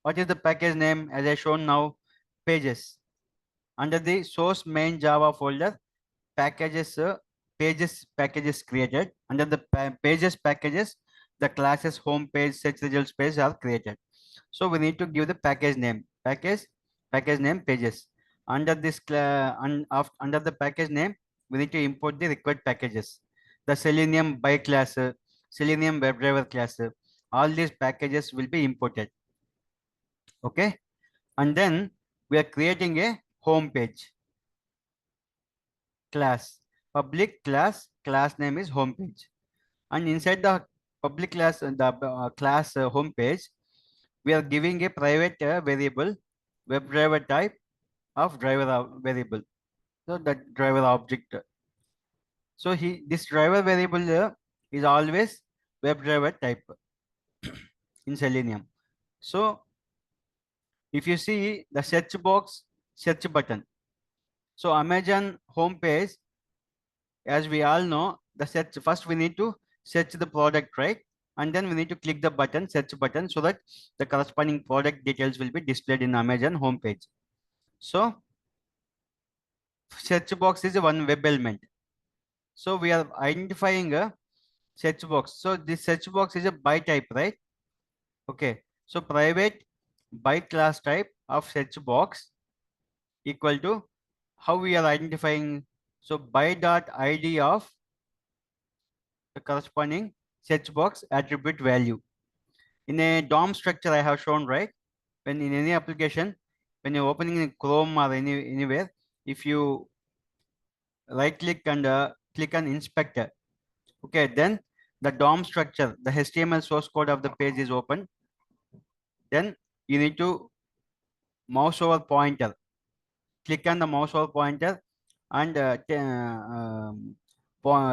What is the package name? As I shown now, pages. Under the source main Java folder, packages pages packages created. Under the pages packages, the classes home page, search results page are created. So we need to give the package name, package name pages. Under this under the package name, we need to import the required packages. The Selenium by class, Selenium WebDriver class, all these packages will be imported. Okay, and then we are creating a home page class, public class name is homepage, and inside the public class, the class homepage, we are giving a private variable web driver type of driver variable. So that driver object. So this driver variable is always web driver type in Selenium. So if you see the search box, search button. So Amazon homepage, as we all know, the search first we need to search the product, right? And then we need to click the button, search button, so that the corresponding product details will be displayed in Amazon homepage. So search box is one web element. So we are identifying a search box. So this search box is a by type, right? Okay. So private by class type of search box equal to how we are identifying. So by dot id of the corresponding search box attribute value. In a DOM structure I have shown, right? When in any application, when you're opening in Chrome or anywhere, if you right click and click on inspector, okay, then the DOM structure, the HTML source code of the page is open. Then you need to mouse over pointer, click on the mouse over pointer and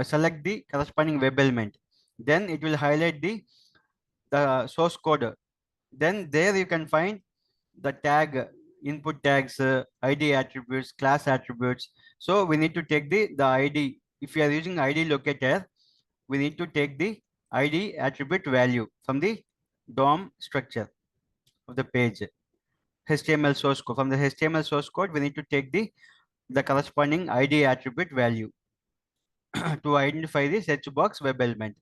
select the corresponding web element. Then it will highlight the source code. Then there you can find the tag, input tags, id attributes, class attributes. So we need to take the id. If you are using id locator, we need to take the id attribute value from the DOM structure of the page. HTML source code. From the HTML source code, we need to take the corresponding id attribute value to identify the search box web element.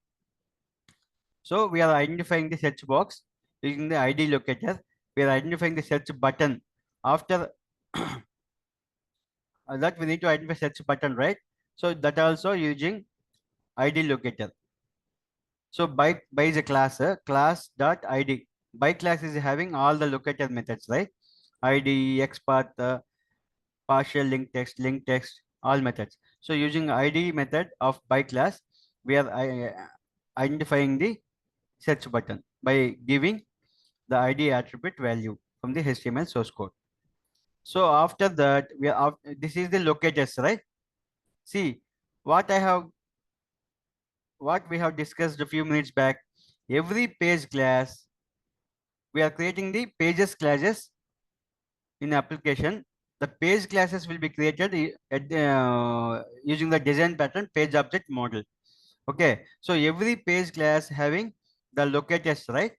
So we are identifying the search box using the id locator. We are identifying the search button. After that, we need to identify search button, right? So that also using id locator. So by is a class, class dot id. By class is having all the locator methods, right? id, xpath, partial link text, all methods. So using id method of by class, we are identifying the search button by giving the id attribute value from the HTML source code. So after that, this is the locators, right? See what I have, what we have discussed a few minutes back. Every page class, we are creating the pages classes in application. The page classes will be created using the design pattern page object model. Okay, so every page class having the locators, right?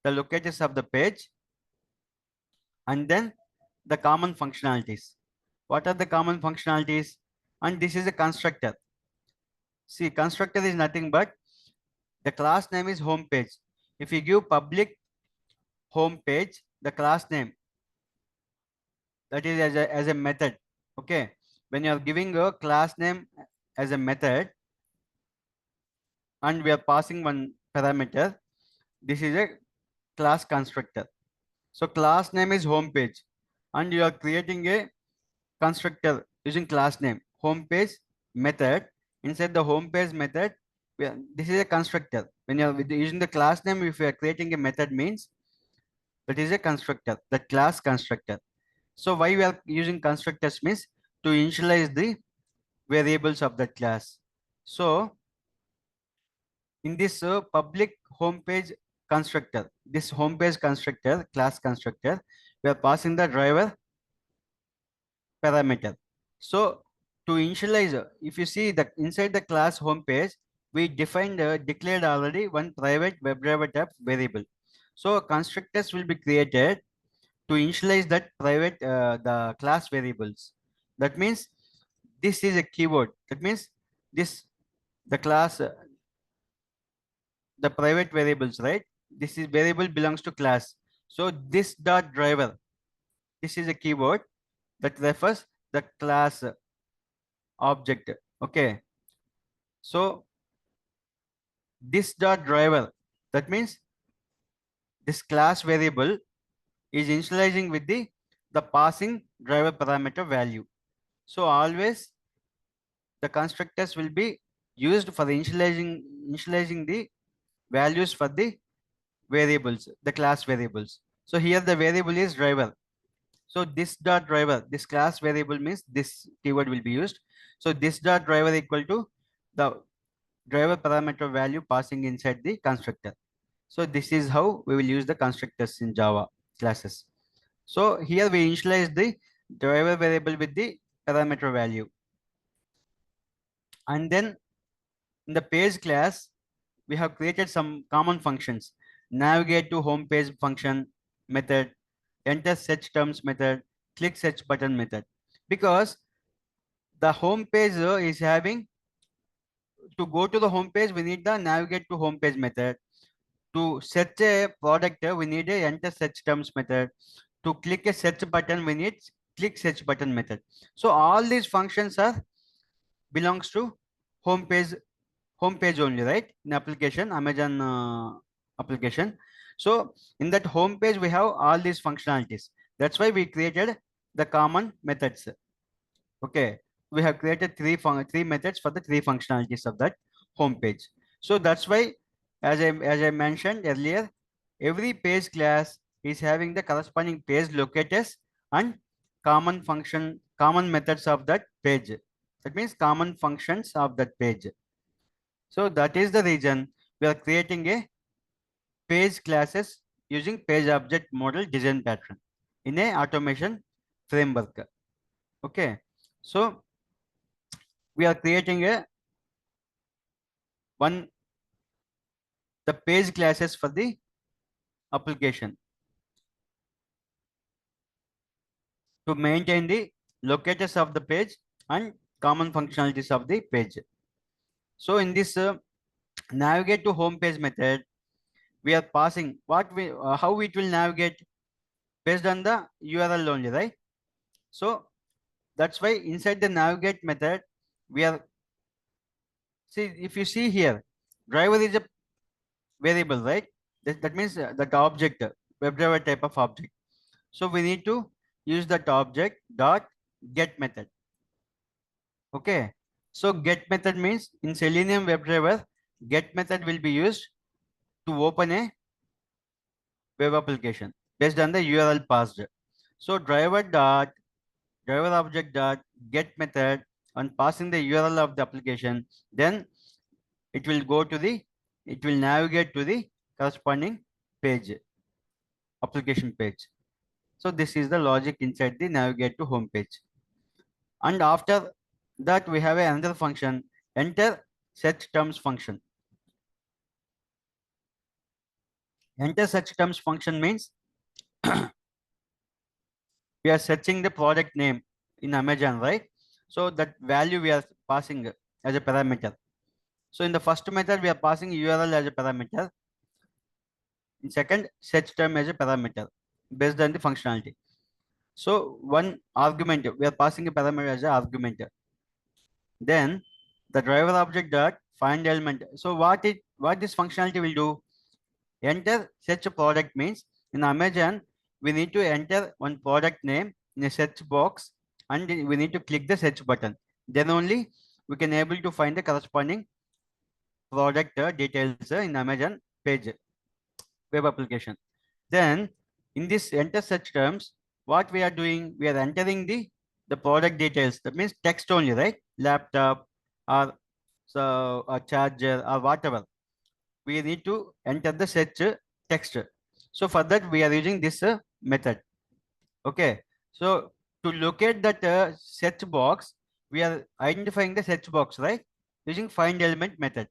The locators of the page, and then the common functionalities. What are the common functionalities? And this is a constructor. See, constructor is nothing but the class name is home page. If you give public home page, the class name, that is as a method. Okay, when you are giving a class name as a method and we are passing one parameter, this is a class constructor. So class name is home page and you are creating a constructor using class name home page method. Inside the home page method, this is a constructor. When you are using the class name, if you are creating a method, means that is a constructor, the class constructor. So why we are using constructors means to initialize the variables of that class. So in this public homepage constructor, this homepage constructor, class constructor, we are passing the driver parameter. So to initialize, if you see the inside the class homepage, we defined declared already one private WebDriver type variable. So constructors will be created to initialize that private the class variables. That means this is a keyword. That means this the class the private variables, right? This is variable belongs to class. So this dot driver, this is a keyword that refers the class object. Okay. So this dot driver, that means this class variable is initializing with the passing driver parameter value. So always the constructors will be used for the initializing the values for the variables, the class variables. So here the variable is driver. So this dot driver, this class variable means this keyword will be used. So this dot driver equal to the driver parameter value passing inside the constructor. So this is how we will use the constructors in Java classes. So here we initialize the driver variable with the parameter value. And then in the page class, we have created some common functions. Navigate to home page function method, enter search terms method, click search button method. Because the home page is having, to go to the home page, we need the navigate to home page method. To search a product, we need a enter search terms method. To click a search button, we need click search button method. So all these functions are belongs to home page only, right? In application, Amazon application. So in that home page, we have all these functionalities. That's why we created the common methods. Okay, we have created three methods for the three functionalities of that home page. So that's why, as I mentioned earlier, every page class is having the corresponding page locators and common methods of that page. That means common functions of that page. So that is the reason we are creating a page classes using page object model design pattern in a automation framework. Okay, so we are creating a one the page classes for the application to maintain the locators of the page and common functionalities of the page. So in this navigate to home page method, we are passing how it will navigate based on the URL only, right? So that's why inside the navigate method, we are, see, if you see here, driver is a variable, right? That means that object, WebDriver type of object. So we need to use that object dot get method. Okay. So get method means in Selenium WebDriver, get method will be used to open a web application based on the URL passed. So driver object dot get method on passing the URL of the application, then it will go to the, it will navigate to the corresponding page, application page. So this is the logic inside the navigate to home page. And after that, we have another function, enter search terms function. Enter search terms function means we are searching the product name in Amazon, right? So that value we are passing as a parameter. So in the first method, we are passing URL as a parameter. In second, search term as a parameter based on the functionality. So one argument, we are passing a parameter as an argument. Then the driver object dot find element. So what this functionality will do? Enter search product means in Amazon we need to enter one product name in a search box and we need to click the search button. Then only we can able to find the corresponding product details in Amazon page web application. Then in this enter search terms, what we are doing, we are entering the product details. That means text only, right? Laptop or so a charger or whatever. We need to enter the search text. So for that we are using this method. Okay. So to locate that search box, we are identifying the search box, right? Using find element method.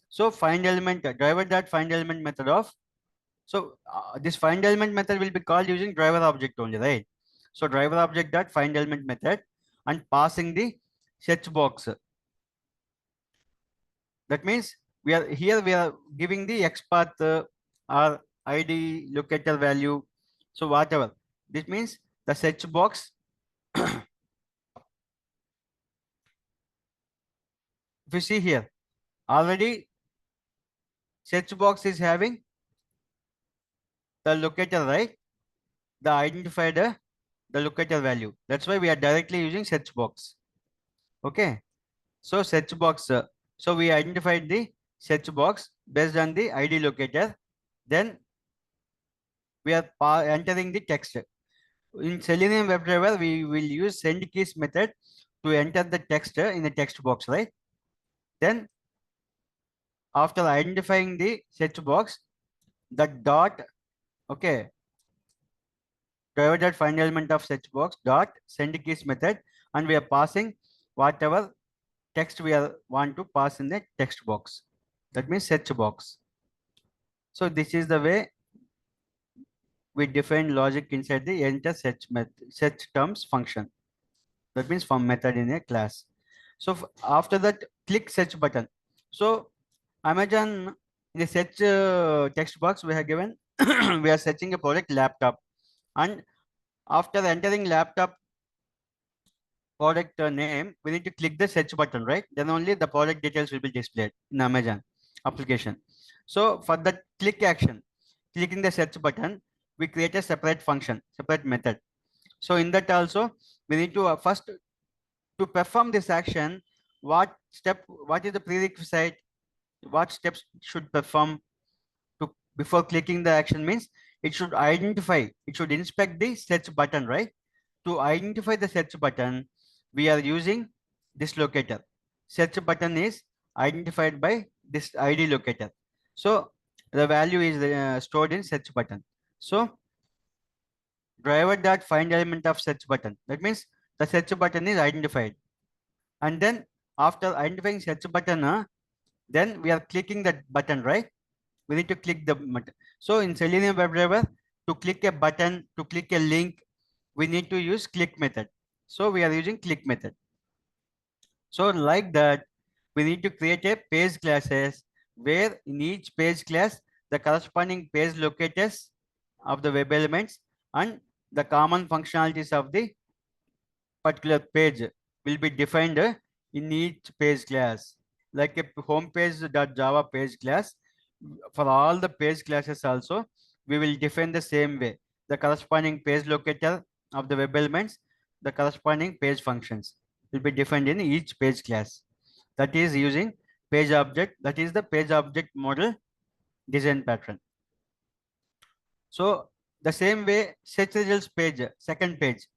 So find element driver dot find element method of, so this find element method will be called using driver object only, right? So driver object dot find element method and passing the search box. That means we are giving the XPath or ID locator value. So whatever. This means the search box. If you see here, already search box is having the locator, right? The identified the locator value. That's why we are directly using search box. Okay. So search box. So we identified the search box based on the ID locator. Then we are entering the text. In Selenium WebDriver, we will use send keys method to enter the text in the text box, right? Then after identifying the search box, the dot, okay, driver dot find element of search box dot send keys method, and we are passing whatever text we are want to pass in the text box. That means search box. So this is the way we define logic inside the enter search method, search terms function. That means from method in a class. So after that, click search button. So imagine in the search text box we have given we are searching a product laptop, and after entering laptop product name, we need to click the search button, right? Then only the product details will be displayed in Amazon application. So for that click action, clicking the search button, we create a separate function, separate method. So in that also, we need to first to perform this action, what is the prerequisite, what steps should perform to before clicking the action means it should identify, it should inspect the search button, right? To identify the search button, we are using this locator. Search button is identified by this ID locator. So the value is stored in search button. So driver dot find element of search button. That means the search button is identified. And then after identifying search button, then we are clicking that button, right? We need to click the button. So in Selenium WebDriver, to click a button, to click a link, we need to use click method. So we are using click method. So like that, we need to create a page classes where in each page class, the corresponding page locators of the web elements and the common functionalities of the particular page will be defined in each page class. Like a home page.java page class, for all the page classes also, we will define the same way. The corresponding page locator of the web elements, the corresponding page functions will be defined in each page class. That is using page object, that is the page object model design pattern. So the same way search results page, second page,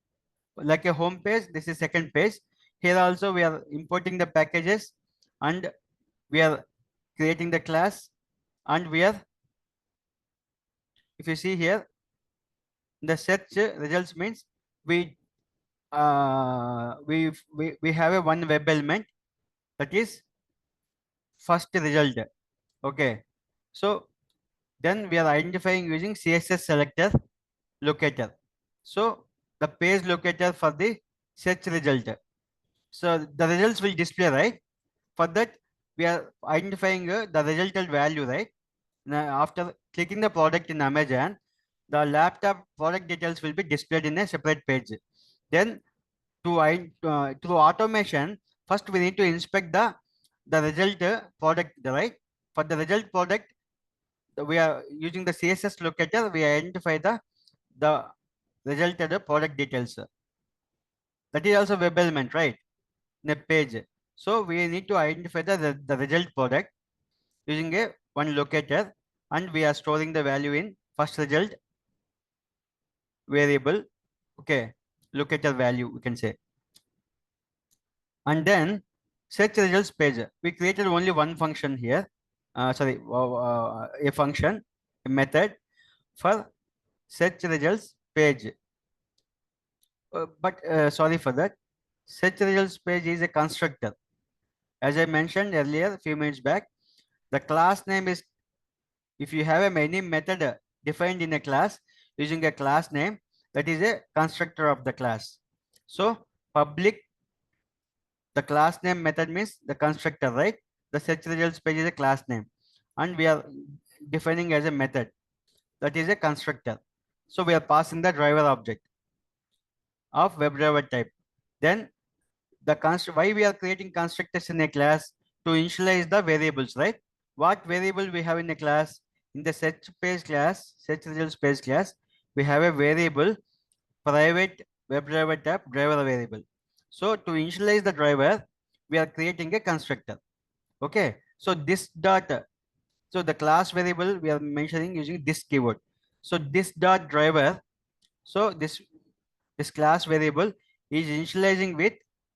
like a home page, this is second page. Here also we are importing the packages and we are creating the class, and we are, if you see here, the search results means we we have a one web element, that is first result. Okay, so then we are identifying using css selector locator. So the page locator for the search result, so the results will display, right? For that, we are identifying the resultant value, right? Now, after clicking the product in Amazon, the laptop product details will be displayed in a separate page. Then through automation, first we need to inspect the result product, right? For the result product, we are using the CSS locator. We identify the resulted product details. That is also web element, right? In a page. So we need to identify the result product using a one locator, and we are storing the value in first result variable. Okay, locator value we can say. And then search results page, we created only one function here, sorry, a function, a method for search results page. But sorry for that, search results page is a constructor. As I mentioned earlier a few minutes back, the class name is, if you have any method defined in a class using a class name, that is a constructor of the class. So public, the class name method means the constructor, right? The search results page is a class name, and we are defining as a method, that is a constructor. So we are passing the driver object of WebDriver type. Then the why we are creating constructors in a class? To initialize the variables, right? What variable we have in a class? In the search page class, search results page class, we have a variable private WebDriver tab driver variable. So to initialize the driver, we are creating a constructor. Okay, so this dot, so the class variable we are mentioning using this keyword. So this dot driver, so this class variable is initializing with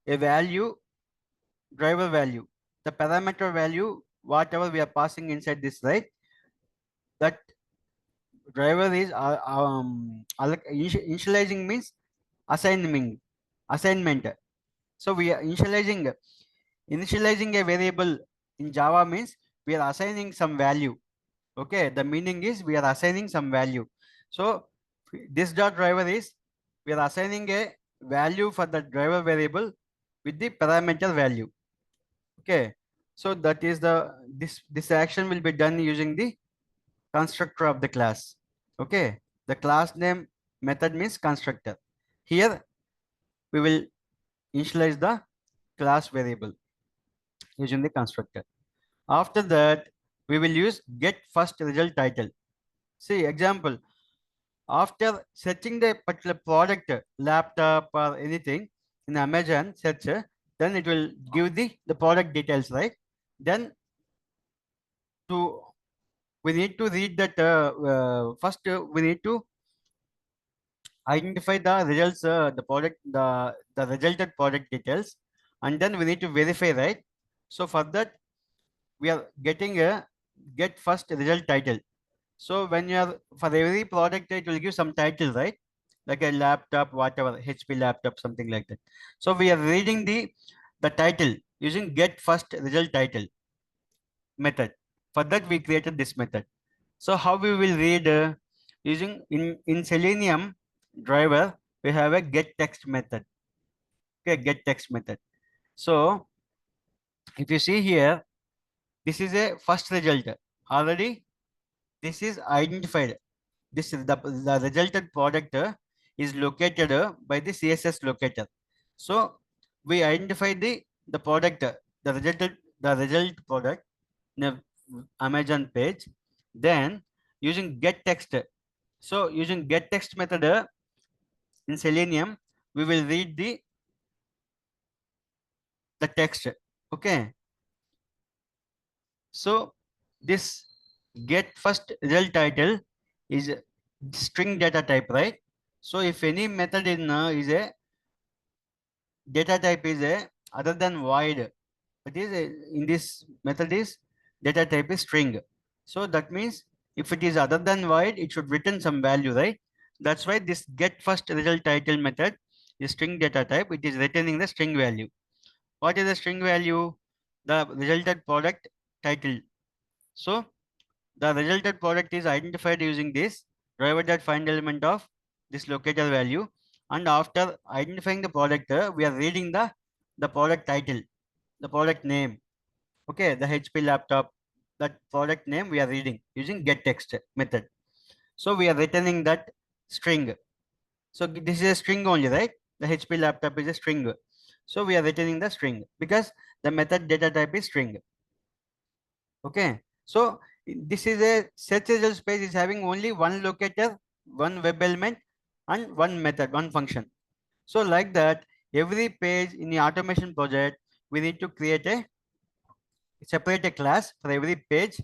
a value, driver value, the parameter value, whatever we are passing inside this, right? That driver is initializing means assignment. So we are initializing a variable in Java means we are assigning some value. Okay, the meaning is we are assigning some value. So this dot driver is we are assigning a value for the driver variable with the parameter value. Okay, so that is the this action will be done using the constructor of the class. Okay, the class name method means constructor. Here we will initialize the class variable using the constructor. After that, we will use get first result title. See example, after searching the particular product, laptop or anything in Amazon search, then it will give the product details, right? Then to we need to read that first we need to identify the results, the product, the resulted product details, and then we need to verify, right? So for that we are getting a get first result title. So when you are for every product it will give some title, right? Like a laptop, whatever, HP laptop, something like that. So we are reading the title using get first result title method. For that we created this method. So how we will read, using in Selenium driver we have a get text method. Okay, get text method. So if you see here, this is a first result. Already this is identified. This is the resulted product is located by the CSS locator. So we identify the product, the result product in a Amazon page. Then using get text. So using get text method in Selenium, we will read the text. Okay. So this get first result title is a string data type, right? So if any method is a data type is a other than void, it is in this method is data type is string. So that means if it is other than void, it should return some value, right? That's why this get first result title method is string data type. It is returning the string value. What is the string value? The resulted product title. So the resulted product is identified using this driver that find element of this locator value. And after identifying the product, we are reading the product title, the product name. Okay, the HP laptop, that product name we are reading using get text method. So we are returning that string. So this is a string only, right? The HP laptop is a string. So we are returning the string because the method data type is string. Okay. So this is a search result space is having only one locator, one web element, and one method, one function. So like that, every page in the automation project, we need to create a separate a class for every page,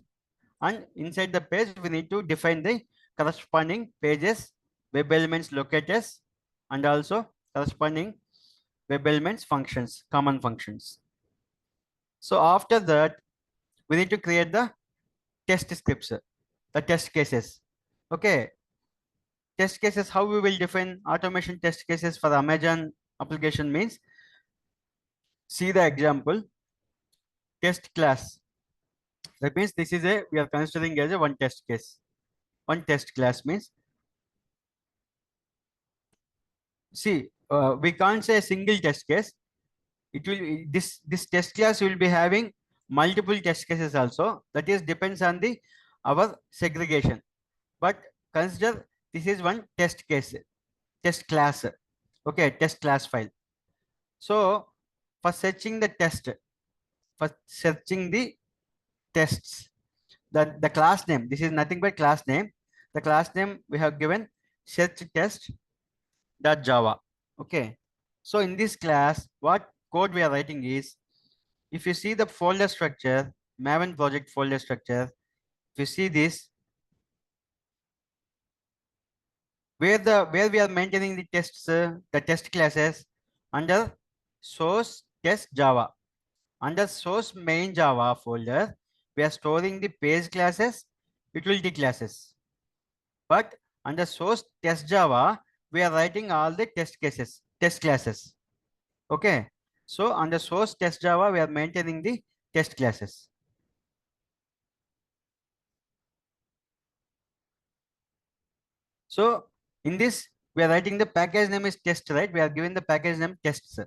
and inside the page we need to define the corresponding pages, web elements locators, and also corresponding web elements functions, common functions. So after that, we need to create the test scripts, the test cases. Okay, test cases, how we will define automation test cases for the Amazon application means, see the example, test class. That means this is a, we are considering as a one test case. One test class means, see, we can't say a single test case. It will, this test class will be having multiple test cases also. That is depends on the our segregation. But consider this is one test case, test class. Okay, test class file. So for searching the test, for searching the tests, the class name, this is nothing but class name. The class name we have given search test dot java. Okay. So in this class, what code we are writing is, if you see the folder structure, Maven project folder structure, if you see this, where we are maintaining the tests, the test classes under source test Java. Under source main Java folder, we are storing the page classes, utility classes. But under source test Java, we are writing all the test cases, test classes. Okay. So under source test Java, we are maintaining the test classes. So in this, we are writing the package name is test, right? We are giving the package name tests.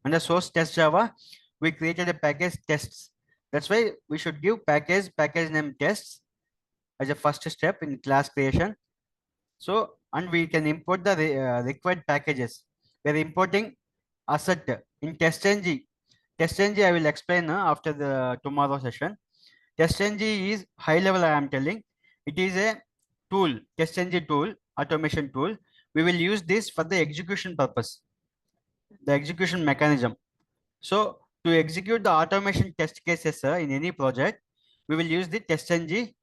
Under source test Java, we created a package tests. That's why we should give package name tests as a first step in class creation. So, and we can import the required packages. We are importing asset in TestNG. TestNG I will explain after the tomorrow session. TestNG is high level I am telling. It is a tool, TestNG tool, automation tool. We will use this for the execution purpose, the execution mechanism. So to execute the automation test cases in any project, we will use the TestNG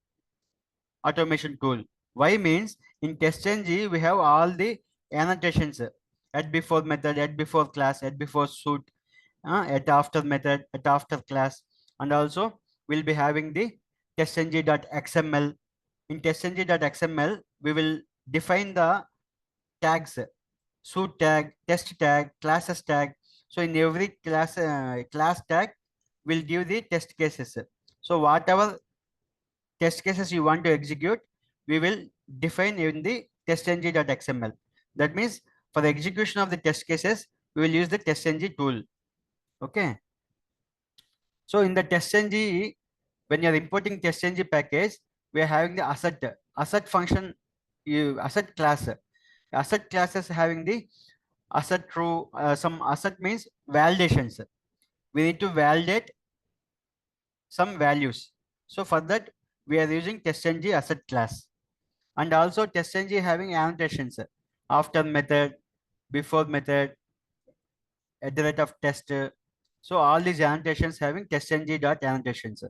automation tool. Why means in TestNG we have all the annotations at before method, at before class, at before suit, at after method, at after class, and also we'll be having the testng.xml. In testng.xml, we will define the tags, suit tag, test tag, classes tag. So in every class tag, we'll give the test cases. So whatever test cases you want to execute, we will define in the testng.xml. That means for the execution of the test cases, we will use the testng tool. Okay. So in the testng, when you're importing testng package, we are having the asset function, asset class. Asset classes having the asset true, some asset means validations. We need to validate some values. So for that, we are using testng asset class. And also testng having annotations, after method, before method, at the rate of test. So all these annotations having testng.annotations.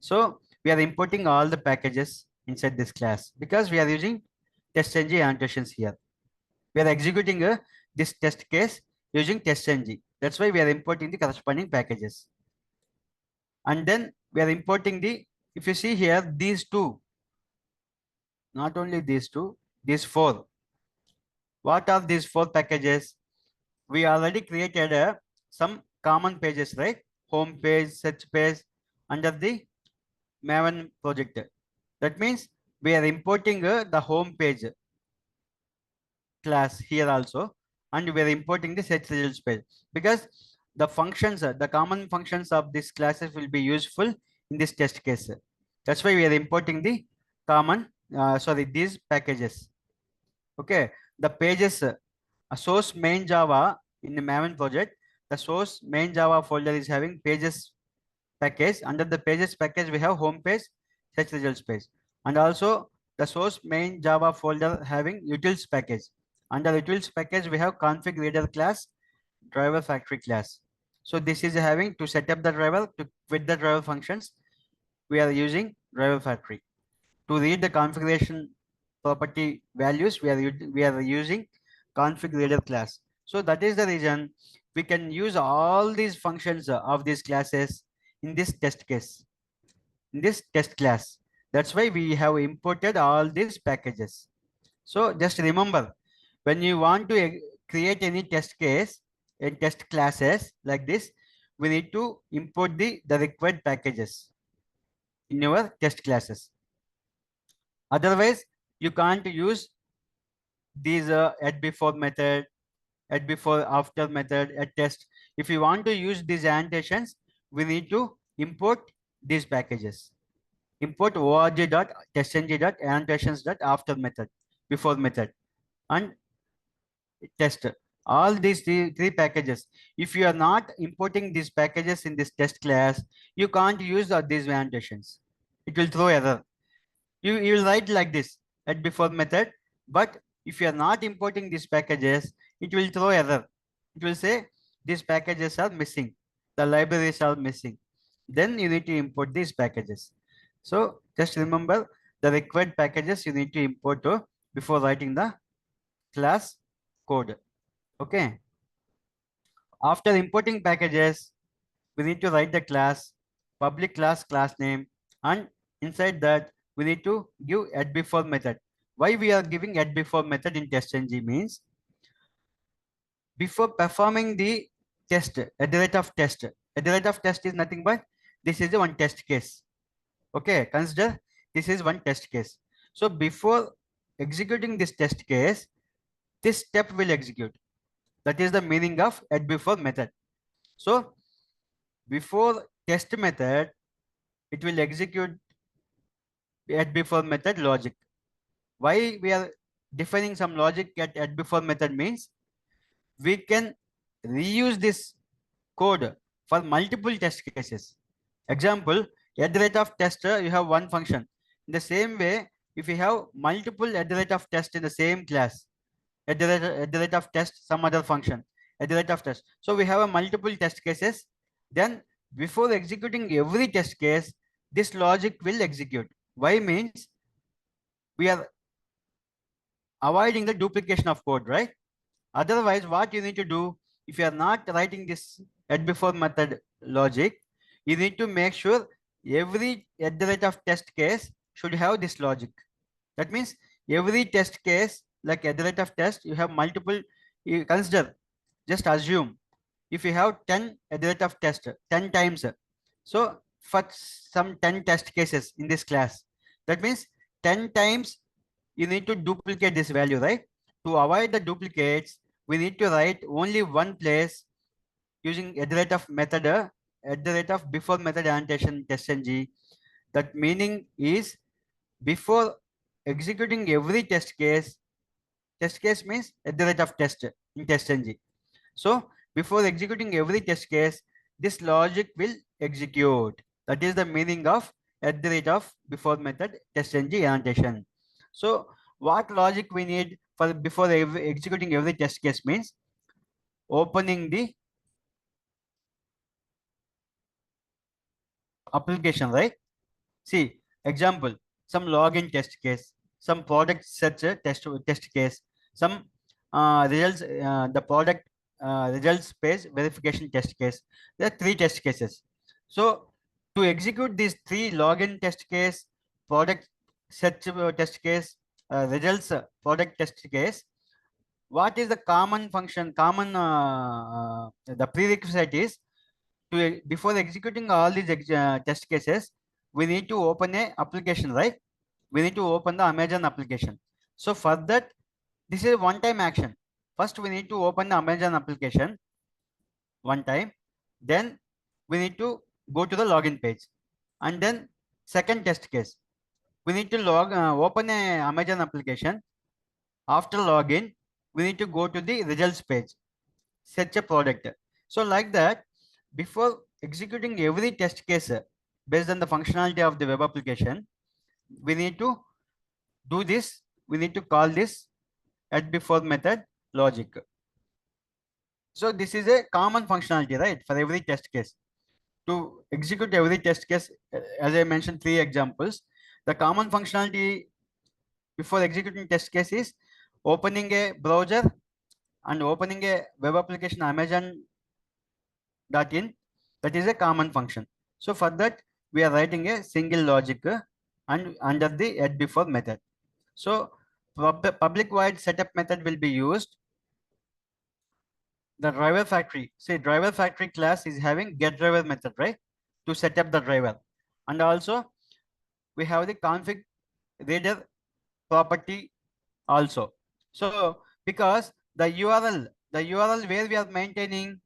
So we are importing all the packages inside this class because we are using testng annotations here. We are executing this test case using testng. That's why we are importing the corresponding packages. And then we are importing the, if you see here, these two, not only these two, these four. What are these four packages? We already created some common pages, right? Home page, search page under the Maven project. That means we are importing the home page class here also, and we are importing the search results page because the functions, the common functions of these classes will be useful in this test case. That's why we are importing the common, these packages. Okay, the pages, source main Java in the Maven project, the source main Java folder is having pages package. Under the pages package, we have home page, search results page, and also the source main Java folder having utils package. Under utils package, we have config reader class, driver factory class. So this is having to set up the driver, to quit the driver functions. We are using driver factory. To read the configuration property values, we are using config reader class. So that is the reason we can use all these functions of these classes in this test case, in this test class. That's why we have imported all these packages. So just remember, when you want to create any test case and test classes like this, we need to import the required packages in your test classes. Otherwise, you can't use these at before method, at before after method, at test. If you want to use these annotations, we need to import these packages. Import org.testng.annotations.after method, before method, and test. All these three packages. If you are not importing these packages in this test class, you can't use these annotations. It will throw error. You will write like this at before method, but if you are not importing these packages, it will throw error. It will say these packages are missing, the libraries are missing. Then you need to import these packages. So just remember the required packages you need to import before writing the class code. Okay. After importing packages, we need to write the class, public class name, and inside that we need to give add before method. Why we are giving add before method in testng means before performing the test at the rate of test. At the rate of test is nothing but this is the one test case. Okay, consider this is one test case. So before executing this test case, this step will execute. That is the meaning of add before method. So before test method, it will execute add before method logic. Why we are defining some logic at add before method means we can reuse this code for multiple test cases. Example, at the rate of tester, you have one function. In the same way, if you have multiple at the rate of test in the same class, at the rate of test, some other function, at the rate of test. So we have a multiple test cases. Then before executing every test case, this logic will execute. Why means we are avoiding the duplication of code, right? Otherwise, what you need to do, if you are not writing this at before method logic, you need to make sure every at the rate of test case should have this logic. That means every test case, like at the rate of test, you have multiple, you consider, just assume, if you have 10 at the rate of test, 10 times. So for some 10 test cases in this class, that means 10 times you need to duplicate this value, right? To avoid the duplicates, we need to write only one place using at the rate of method, at the rate of before method annotation testng. That meaning is before executing every test case means at the rate of test in testng. So before executing every test case, this logic will execute. That is the meaning of at the rate of before method testng annotation. So what logic we need for before executing every test case means opening the application, right? See, example, some login test case, some product search test case, some results, the product results page verification test case. There are three test cases. So to execute these three login test case, product search test case, results product test case, what is the common function, common the prerequisite is to before executing all these test cases, we need to open a application, right? We need to open the Amazon application. So for that, this is a one time action. First we need to open the Amazon application one time, then we need to go to the login page, and then second test case, we need to open a Amazon application. After login, we need to go to the results page, search a product. So like that, before executing every test case based on the functionality of the web application, we need to do this. We need to call this at before method logic. So this is a common functionality, right? For every test case. To execute every test case, as I mentioned, three examples. The common functionality before executing test case is opening a browser and opening a web application Amazon.in. That is a common function. So for that, we are writing a single logic and under the add before method. So public void setup method will be used. The driver factory, say driver factory class is having get driver method, right? To set up the driver. And also we have the config reader property also. So because the URL where we are maintaining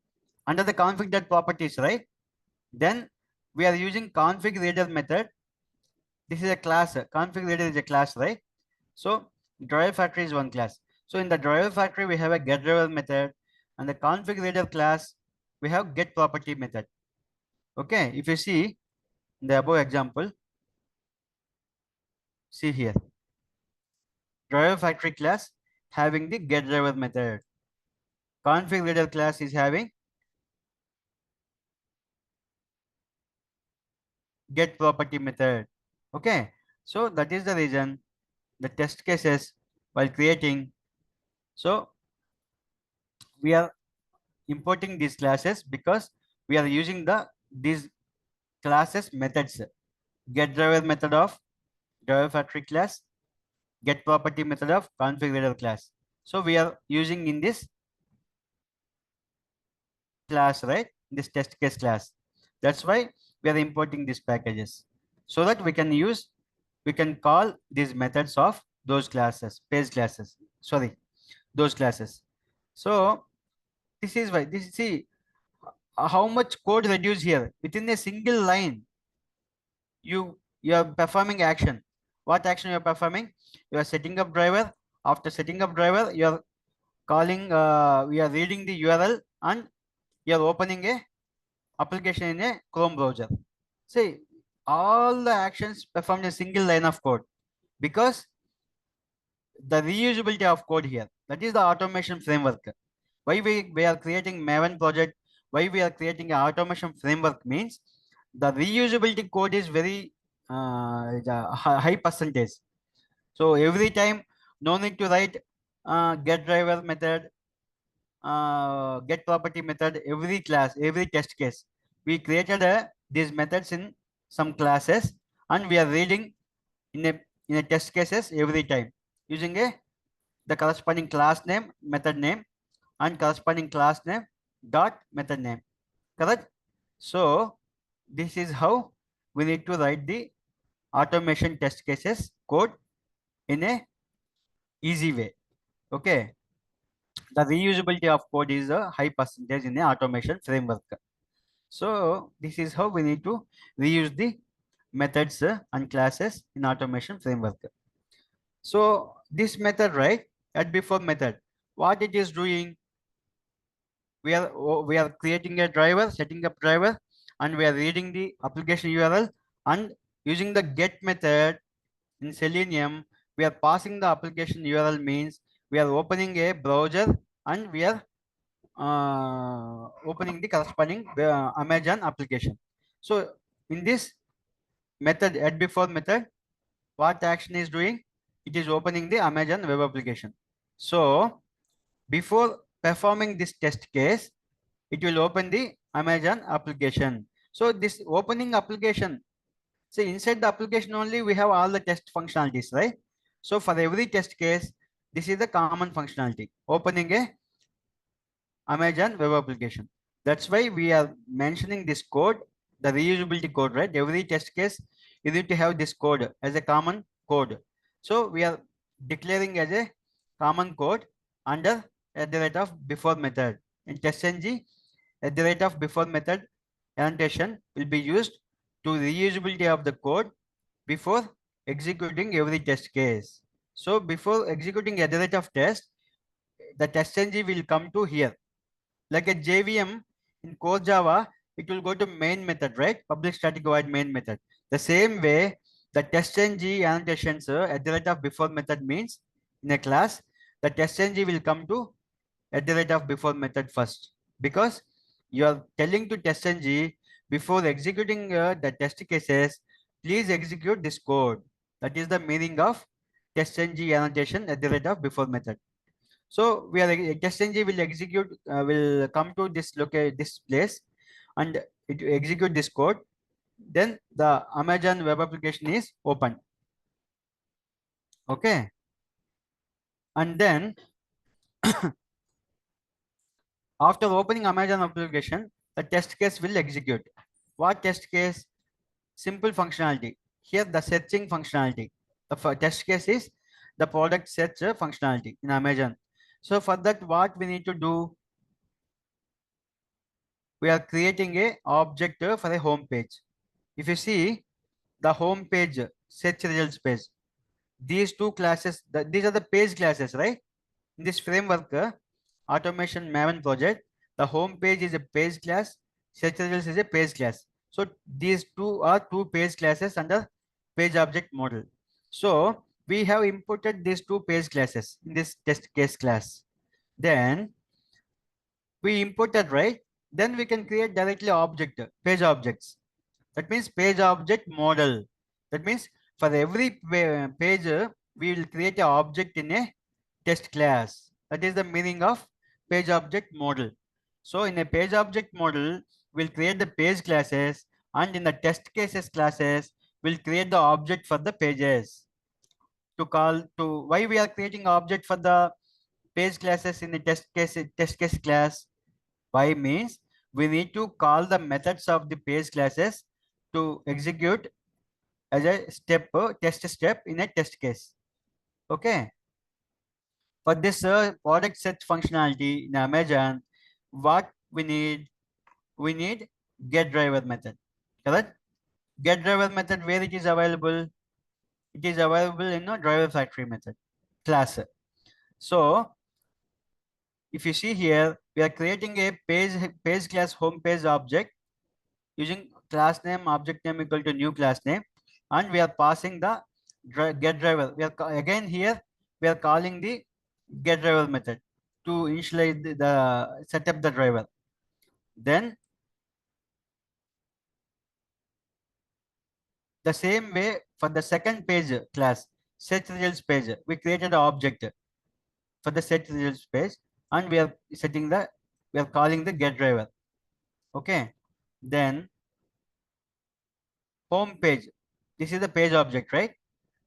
under the config properties, right? Then we are using config reader method. This is a class. Config reader is a class, right? So driver factory is one class. So in the driver factory, we have a get driver method, and the config reader class, we have get property method. Okay, if you see the above example, see here, driver factory class having the get driver method. Config reader class is having get property method. Okay, so that is the reason the test cases while creating. So we are importing these classes because we are using these classes methods. Get driver method of driver factory class, get property method of configurator class. So we are using in this class, right? This test case class. That's why we are importing these packages so that we can call these methods of those classes, page classes. Sorry, those classes. So this is why this see how much code reduced here within a single line. You are performing action. What action you are performing? You are setting up driver. After setting up driver, you are calling. We are reading the URL and you are opening a application in a Chrome browser. See, all the actions performed in a single line of code because the reusability of code here. That is the automation framework. Why we are creating Maven project, why we are creating an automation framework means the reusability code is very high percentage. So every time, no need to write get driver method, get property method, every class, every test case. We created these methods in some classes and we are reading in a test cases every time using the corresponding class name, method name and corresponding class name dot method name. Correct? So this is how we need to write the automation test cases code in a easy way. Okay. The reusability of code is a high percentage in the automation framework. So this is how we need to reuse the methods and classes in automation framework. So this method, right, at before method, what it is doing, we are creating a driver, setting up driver, and we are reading the application URL and using the get method in Selenium, we are passing the application URL means we are opening a browser and we are opening the corresponding Amazon application. So in this method, add before method, what action is doing? It is opening the Amazon web application. So before performing this test case, it will open the Amazon application. So this opening application, see inside the application only we have all the test functionalities, right? So for every test case, this is the common functionality, opening a Amazon web application. That's why we are mentioning this code, the reusability code, right? Every test case, you need to have this code as a common code. So we are declaring as a common code under at the rate of before method. In testng, at the rate of before method annotation will be used to reusability of the code before executing every test case. So before executing at the rate of test, the testng will come to here like a JVM in core Java, it will go to main method, right? Public static void main method. The same way, the testng annotations at the rate of before method means in a class, the testng will come to at the rate of before method first because you are telling to testng before executing the test cases, please execute this code. That is the meaning of testng annotation at the rate of before method. So we are testng will execute will come to this place and it will execute this code. Then the Amazon web application is open. Okay, and then after opening Amazon application, the test case will execute. What test case? Simple functionality. Here the searching functionality. The test case is the product search functionality in Amazon. So for that, what we need to do? We are creating a object for a home page. If you see the home page, search results page, these two classes, these are the page classes, right? In this framework, automation Maven project, the home page is a page class, search results is a page class. So these two are two page classes under page object model. So we have imported these two page classes in this test case class. Then we imported, right? Then we can create directly object, page objects. That means page object model. That means for every page, we will create an object in a test class. That is the meaning of page object model. So in a page object model, we'll create the page classes, and in the test cases classes, we'll create the object for the pages. Why we are creating object for the page classes in the test case class? Why means we need to call the methods of the page classes to execute as a test step in a test case. Okay. For this product search functionality in Amazon, what we need get driver method. Correct? Get driver method, where it is available? It is available in a driver factory method class. So if you see here, we are creating a page class home page object using class name object name equal to new class name, and we are passing the get driver. Again here we are calling the get driver method to initialize the set up the driver. Then the same way for the second page class set results page, we created an object for the set results page, and we are calling the get driver. Okay. Then home page, this is the page object, right?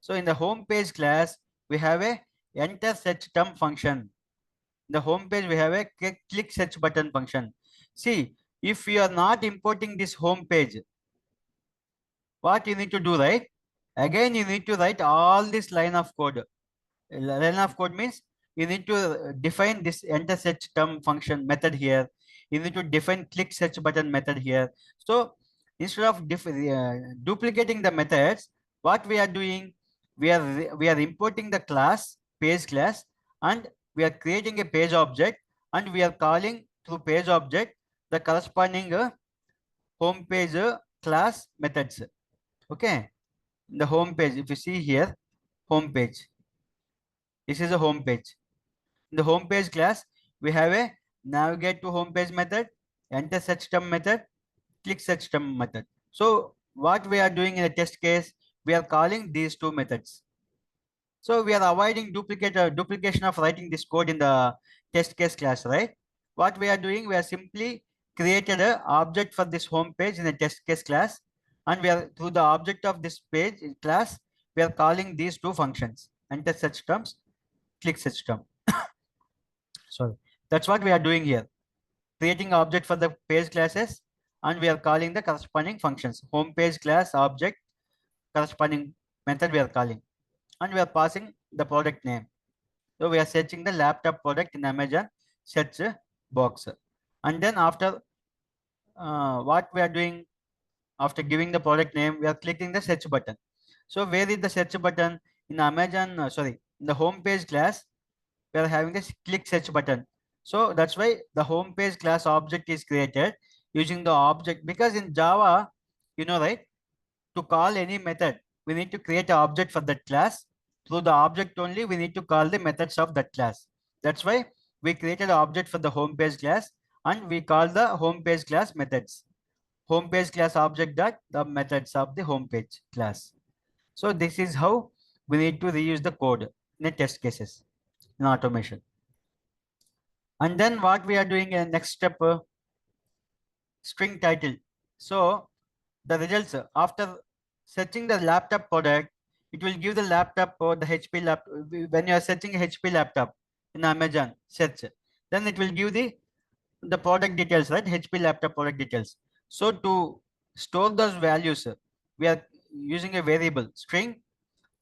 So in the home page class, we have a enter search term function. In the home page, we have a click search button function. See, if you are not importing this home page, what you need to do, right? Again, you need to write all this line of code. Line of code means you need to define this enter search term function method here. You need to define click search button method here. So instead of duplicating the methods, what we are doing, we are importing the class page class, and we are creating a page object, and we are calling through page object the corresponding home page class methods. Okay. In the home page, if you see here, home page, this is a home page. In the home page class, we have a navigate to home page method, enter search term method, click search term method. So what we are doing in a test case, we are calling these two methods. So we are avoiding duplication of writing this code in the test case class, right? What we are doing, we are simply created a object for this home page in a test case class, and we are through the object of this page class, we are calling these two functions, enter search terms, click search term. Sorry, that's what we are doing here, creating object for the page classes, and we are calling the corresponding functions, home page class object corresponding method we are calling, and we are passing the product name. So we are searching the laptop product in Amazon search box, and then after what we are doing, after giving the product name, we are clicking the search button. So where is the search button in Amazon? Sorry, in the home page class, we are having this click search button. So that's why the home page class object is created using the object, because in Java, you know, right, to call any method, we need to create an object for that class. Through the object only, we need to call the methods of that class. That's why we created an object for the home page class, and we call the home page class methods. Home page class object dot the methods of the home page class. So this is how we need to reuse the code in the test cases in automation. And then what we are doing in next step, string title. So the results after searching the laptop product, it will give the laptop or the HP laptop. When you are searching a HP laptop in Amazon search, then it will give the product details, right? HP laptop product details. So to store those values, we are using a variable string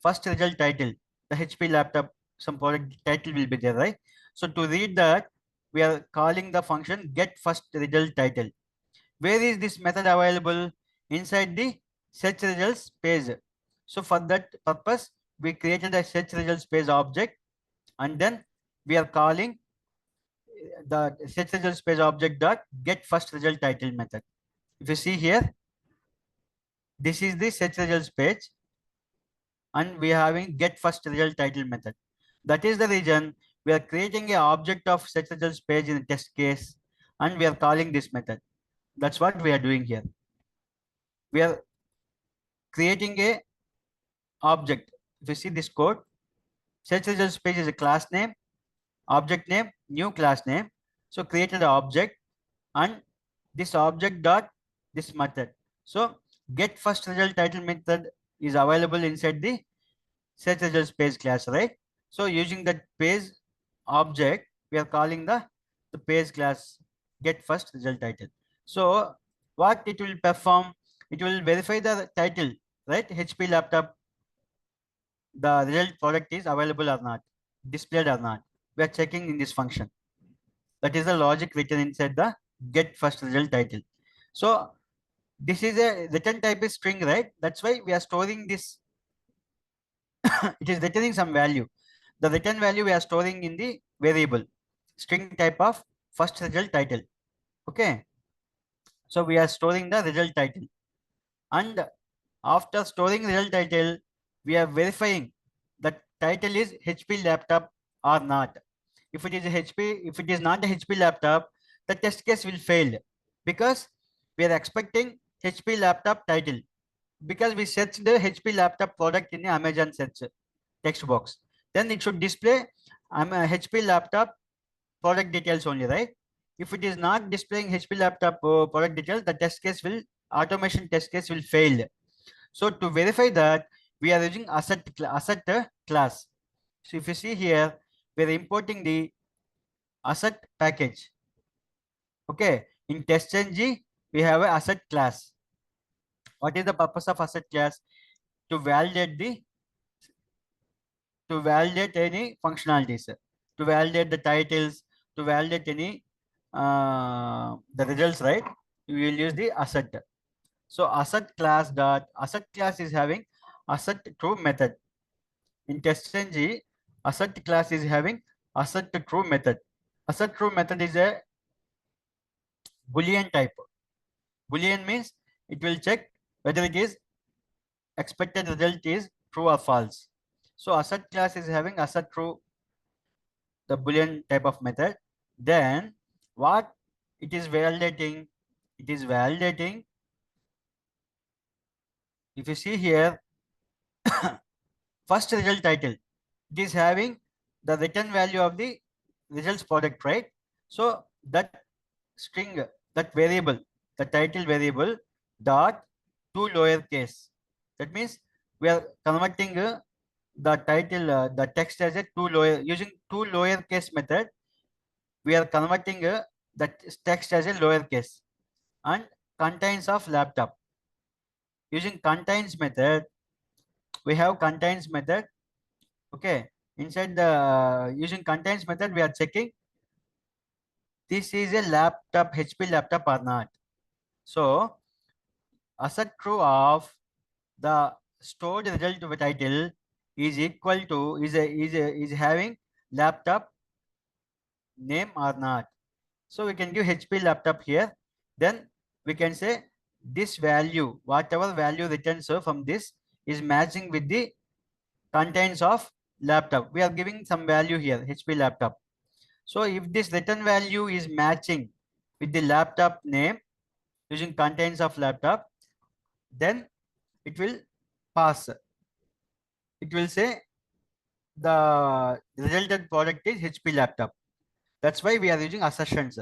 first result title. The HP laptop some product title will be there, right? So to read that, we are calling the function get first result title. Where is this method available? Inside the search results page. So for that purpose, we created a search results page object, and then we are calling the search results page object dot get first result title method. If you see here, this is the search results page, and we are having get first result title method. That is the reason we are creating a object of search results page in a test case, and we are calling this method. That's what we are doing here. We are creating a object. If you see this code, search results page is a class name, object name, new class name. So created the object and this object dot this method. So get first result title method is available inside the search results page class, right? So using that page object, we are calling the page class get first result title. So what it will perform, it will verify the title, right? HP laptop, the result product is available or not, displayed or not. We are checking in this function. That is the logic written inside the get first result title. So this is a return type is string, right? That's why we are storing this. It is returning some value. The return value we are storing in the variable string type of first result title. Okay. So we are storing the result title. And after storing result title, we are verifying the title is HP laptop or not. If it is a HP, if it is not a HP laptop, the test case will fail because we are expecting HP laptop title because we searched the HP laptop product in the Amazon search text box. Then it should display I'm a HP laptop product details only, right? If it is not displaying HP laptop product details, the test case will automation test case will fail. So to verify that, we are using asset class. So if you see here, we are importing the asset package. Okay, in TestNG, we have a asset class. What is the purpose of asset class? To validate any functionalities, to validate the titles, to validate any the results, right? We will use the asset. So asset class is having asset true method. In TestNG, asset class is having asset true method. Asset true method is a Boolean type. Boolean means it will check whether it is expected result is true or false. So asset class is having asset true, the Boolean type of method. Then what it is validating? It is validating. If you see here, first result title, it is having the return value of the results product, right? So that string, that variable, the title variable dot to lowercase. That means we are converting the title, the text as a two lower using two lowercase method. We are converting the text as a lowercase and contains of laptop. Using contains method, we have contains method. Okay, inside the using contains method, we are checking this is a laptop, HP laptop or not. So asset true of the stored result of a title is equal to is having laptop name or not. So we can give HP laptop here. Then we can say this value, whatever value returns from this is matching with the contents of laptop. We are giving some value here, HP laptop. So if this return value is matching with the laptop name using contents of laptop, then it will pass. It will say the resultant product is HP laptop. That's why we are using assertions.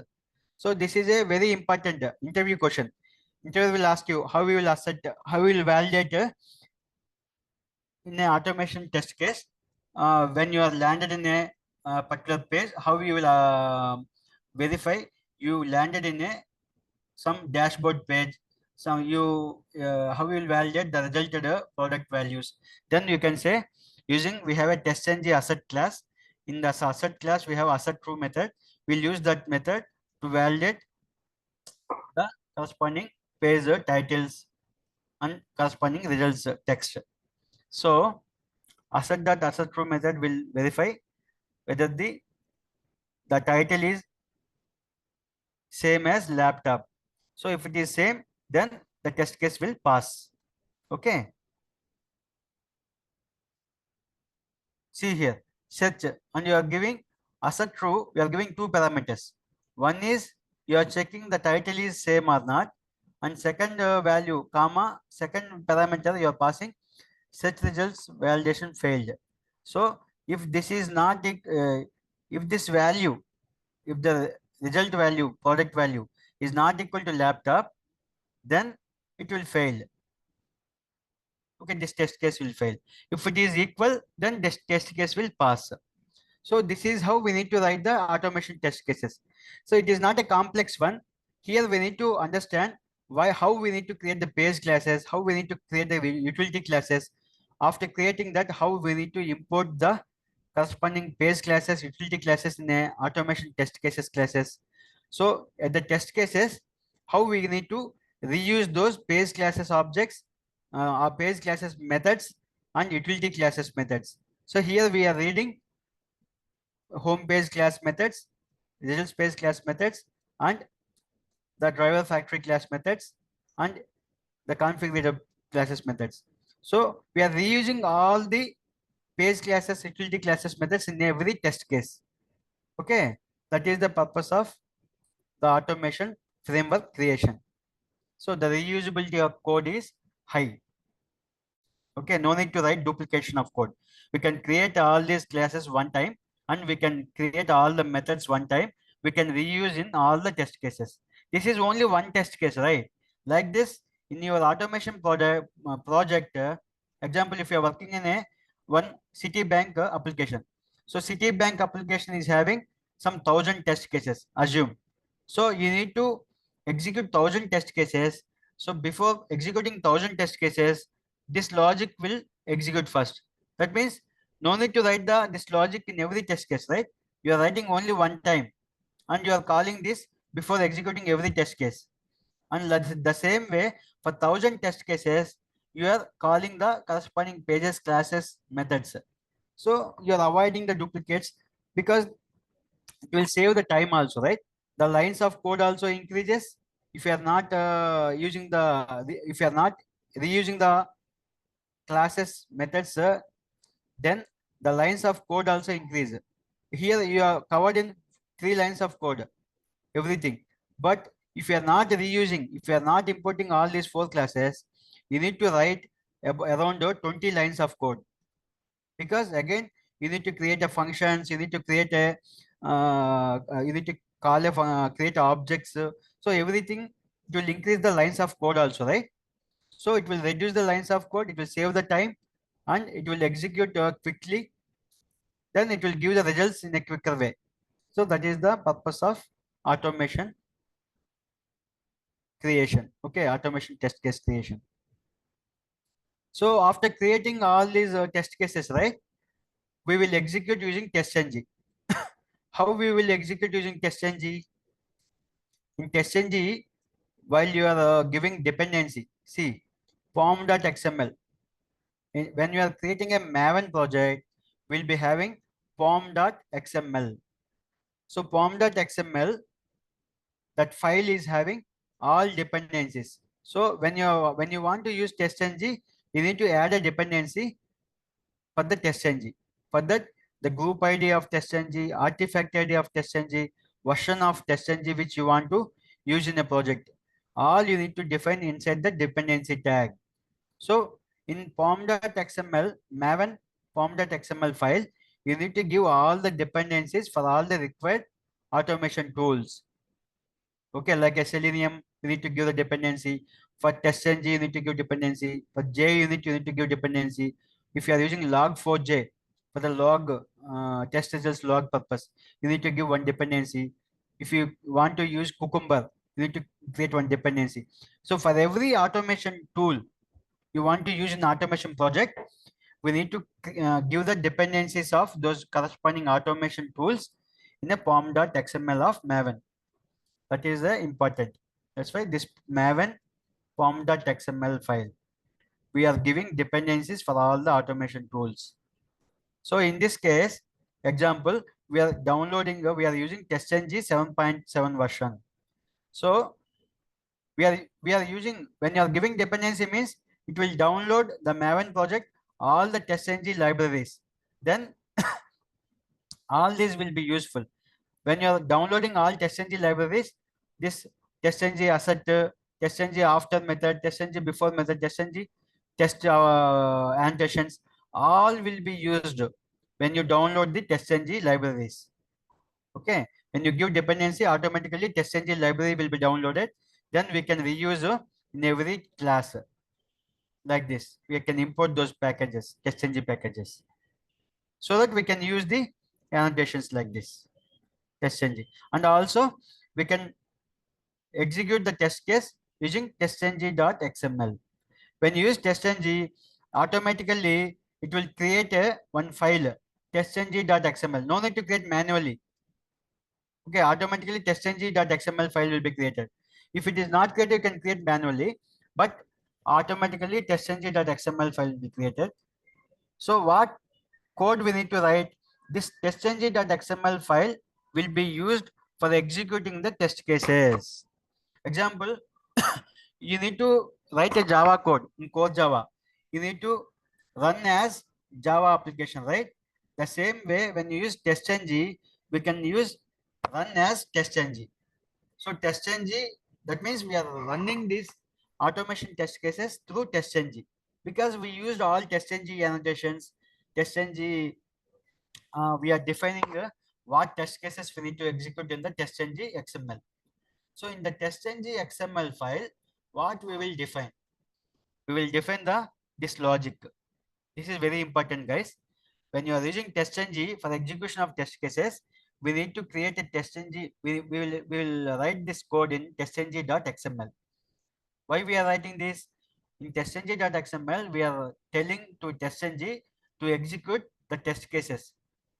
So this is a very important interview question. Interview will ask you how we will how we will validate in an automation test case when you are landed in a particular page, how you will verify you landed in a some dashboard page. So you how you will validate the resulted product values. Then you can say using we have a testng asset class. In the asset class we have asset true method. We'll use that method to validate the corresponding page titles and corresponding results text. So asset true method will verify whether the title is same as laptop. So if it is same, then the test case will pass. Okay. See here, search and you are giving asset true. We are giving two parameters. One is you are checking the title is same or not, and second value comma second parameter you are passing search results validation failed. So if this is not If this value, if the result value, product value is not equal to laptop, then it will fail. Okay, this test case will fail. If it is equal, then this test case will pass. So this is how we need to write the automation test cases. So it is not a complex one. Here we need to understand how we need to create the base classes, how we need to create the utility classes. After creating that, how we need to import the corresponding base classes, utility classes in a automation test cases classes. So at the test cases, how we need to reuse those base classes objects, our base classes methods and utility classes methods. So here we are reading home page class methods, results page class methods, and the driver factory class methods, and the configurator classes methods. So we are reusing all the page classes, utility classes methods in every test case. Okay, that is the purpose of the automation framework creation. So the reusability of code is high. Okay, no need to write duplication of code. We can create all these classes one time, and we can create all the methods one time. We can reuse in all the test cases. This is only one test case, right? Like this, in your automation project, example, if you are working in a one Citibank application. So Citibank application is having some 1,000 test cases, assume. So you need to execute 1,000 test cases. So before executing 1,000 test cases, this logic will execute first. That means no need to write this logic in every test case, right? You are writing only one time, and you are calling this before executing every test case. And the same way, for 1,000 test cases, you are calling the corresponding pages, classes, methods. So you are avoiding the duplicates, because it will save the time also, right? The lines of code also increases if you are not using if you are not reusing the classes methods, then the lines of code also increase. Here you are covered in 3 lines of code, everything. But if you are not reusing, if you are not importing all these 4 classes, you need to write around 20 lines of code, because again you need to create a functions, you need to create a you need to call a create objects. So everything, it will increase the lines of code also, right? So it will reduce the lines of code, it will save the time, and it will execute quickly. Then it will give the results in a quicker way. So that is the purpose of automation creation. Okay, automation test case creation. So after creating all these test cases, right, we will execute using testng. How we will execute using testng? In testng, while you are giving dependency, see pom.xml. When you are creating a Maven project, we'll be having pom.xml. So pom.xml, that file is having all dependencies. So when you want to use testng, you need to add a dependency for the testng. For that, the group ID of testng, artifact ID of testng, version of testng which you want to use in a project, all you need to define inside the dependency tag. So in pom.xml, Maven pom.xml file, you need to give all the dependencies for all the required automation tools. Okay, like a Selenium, you need to give the dependency. For testng, you need to give dependency. For JUnit, you need to give dependency. If you are using log4j for the log test results log purpose, you need to give one dependency. If you want to use Cucumber, you need to create one dependency. So for every automation tool you want to use in automation project, we need to give the dependencies of those corresponding automation tools in a pom.xml of Maven. That is important. That's why this Maven pom.xml file, we are giving dependencies for all the automation tools. So in this case, example, we are downloading, we are using testng 7.7 version. So we are using, when you are giving dependency means it will download the Maven project, all the testng libraries. Then all these will be useful. When you are downloading all testng libraries, this testng asset, testng after method, testng before method, testng test annotations, all will be used when you download the testng libraries. Okay, when you give dependency, automatically TestNG library will be downloaded. Then we can reuse in every class like this. We can import those packages, TestNG packages, so that we can use the annotations like this, TestNG, and also we can execute the test case using testng.xml. When you use testng, automatically it will create a one file testng.xml. No need to create manually. Okay, automatically testng.xml file will be created. If it is not created, you can create manually, but automatically testng.xml file will be created. So what code we need to write? This testng.xml file will be used for executing the test cases. Example, you need to write a Java code in core Java. You need to run as Java application, right? The same way when you use testng, we can use run as testng. So testng, that means we are running these automation test cases through testng, because we used all testng annotations. Testng, we are defining what test cases we need to execute in the testng XML. So in the testng XML file, what we will define? We will define this logic. This is very important, guys. When you are using testng for execution of test cases, we need to create a testng. We will write this code in testng.xml. Why we are writing this? In testng.xml, we are telling to testng to execute the test cases.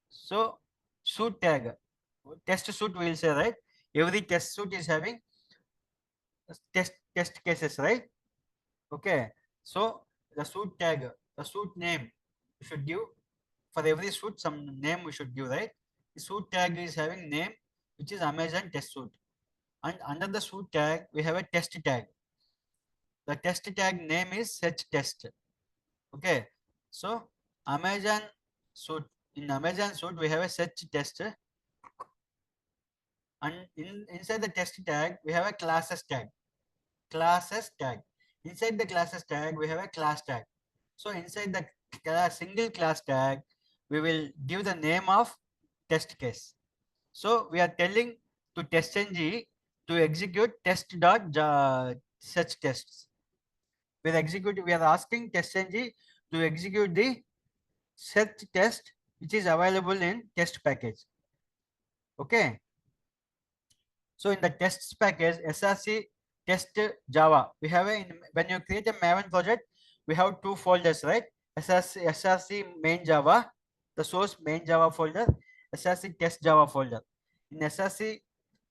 So suit tag, test suite we will say, right? Every test suite is having test cases, right? Okay. So the suite tag, the suite name, we should give for every suite some name we should give, right? The suite tag is having name, which is Amazon test suite, and under the suite tag we have a test tag. The test tag name is search test. Okay. So Amazon suite, in Amazon suite we have a search test, and inside the test tag we have a classes tag. Classes tag. Inside the classes tag we have a class tag. So inside the single class tag we will give the name of test case. So we are telling to testng to execute test dot such tests. We are asking testng to execute the search test which is available in test package. Okay. So in the tests package, src test Java, we have when you create a Maven project, we have two folders, right? src main Java, the source main Java folder, src test Java folder. In src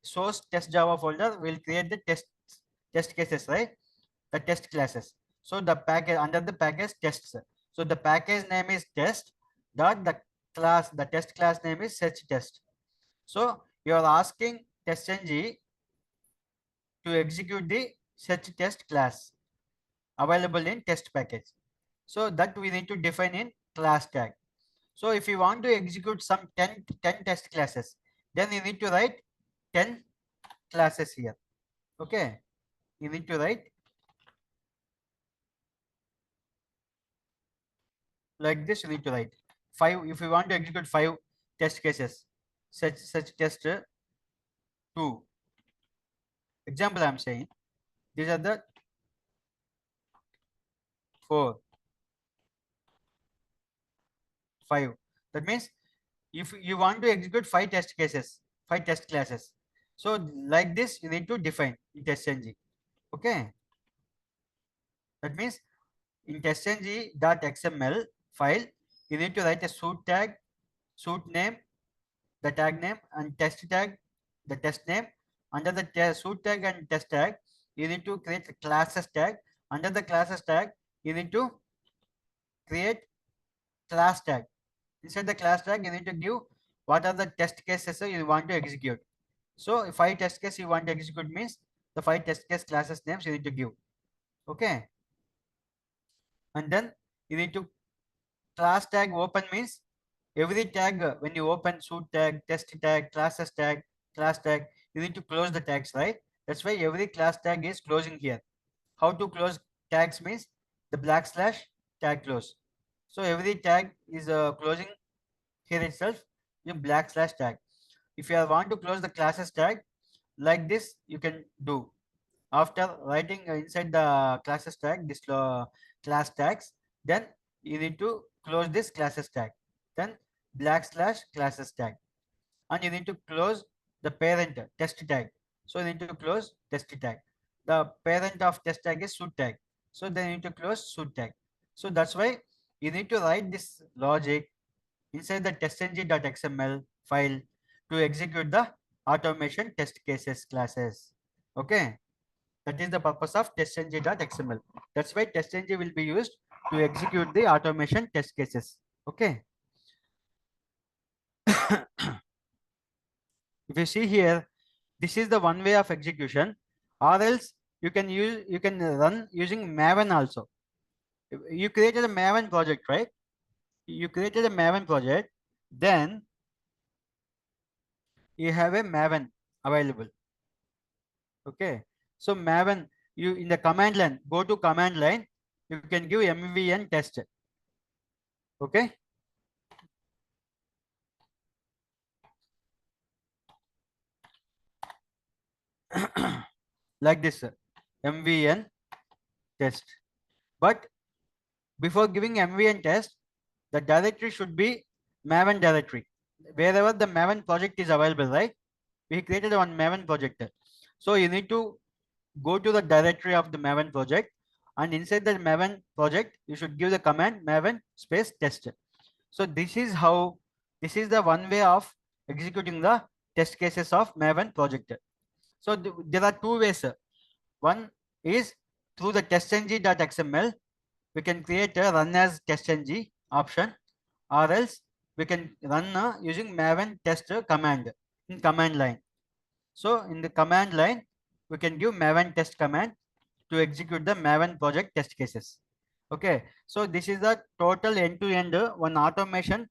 source test Java folder, we'll create the test cases, right? The test classes. So the package under the package tests. So the package name is test dot the test class name is search test. So you are asking testng to execute the search test class available in test package. So that we need to define in class tag. So if you want to execute some 10 test classes, then you need to write 10 classes here. Okay. You need to write like this. You need to write 5. If you want to execute 5 test cases, such test 2. Example I am saying. These are the 4, 5. That means if you want to execute 5 test cases, 5 test classes, so like this you need to define in testng. Okay, that means in testng.xml file you need to write a suite tag, suite name, the tag name, and test tag, the test name. Under the suite tag and test tag you need to create a classes tag. Under the classes tag you need to create class tag. Inside the class tag you need to give what are the test cases you want to execute. So if 5 test case you want to execute means the 5 test case classes names you need to give. Okay. And then you need to class tag open means every tag when you open suit tag, test tag, classes tag, class tag, you need to close the tags, right? That's why every class tag is closing here. How to close tags means the / tag close. So every tag is closing here itself in / tag. if you want to close the classes tag like this, you can do. After writing inside the classes tag this class tags, then you need to close this classes tag, then \classes tag, and you need to close the parent test tag. So you need to close test tag. The parent of test tag is should tag. So then you need to close should tag. So that's why you need to write this logic inside the testng.xml file to execute the automation test cases classes. Okay, that is the purpose of testng.xml. That's why testng will be used to execute the automation test cases. Okay. If you see here, this is the one way of execution, or else you can run using Maven also. You created a Maven project, right? You created a Maven project, then you have a Maven available. Okay, so Maven, you in the command line, go to command line, you can give mvn test. Okay, like this, mvn test. But before giving mvn test, the directory should be Maven directory. Wherever the Maven project is available, right? We created one Maven project. So you need to go to the directory of the Maven project, and inside the Maven project, you should give the command Maven space test. So this is the one way of executing the test cases of Maven project. So there are two ways. One is through the testng.xml, we can create a run as testng option, or else we can run using Maven test command in command line. So in the command line, we can give Maven test command to execute the Maven project test cases. Okay, so this is the total end-to-end one automation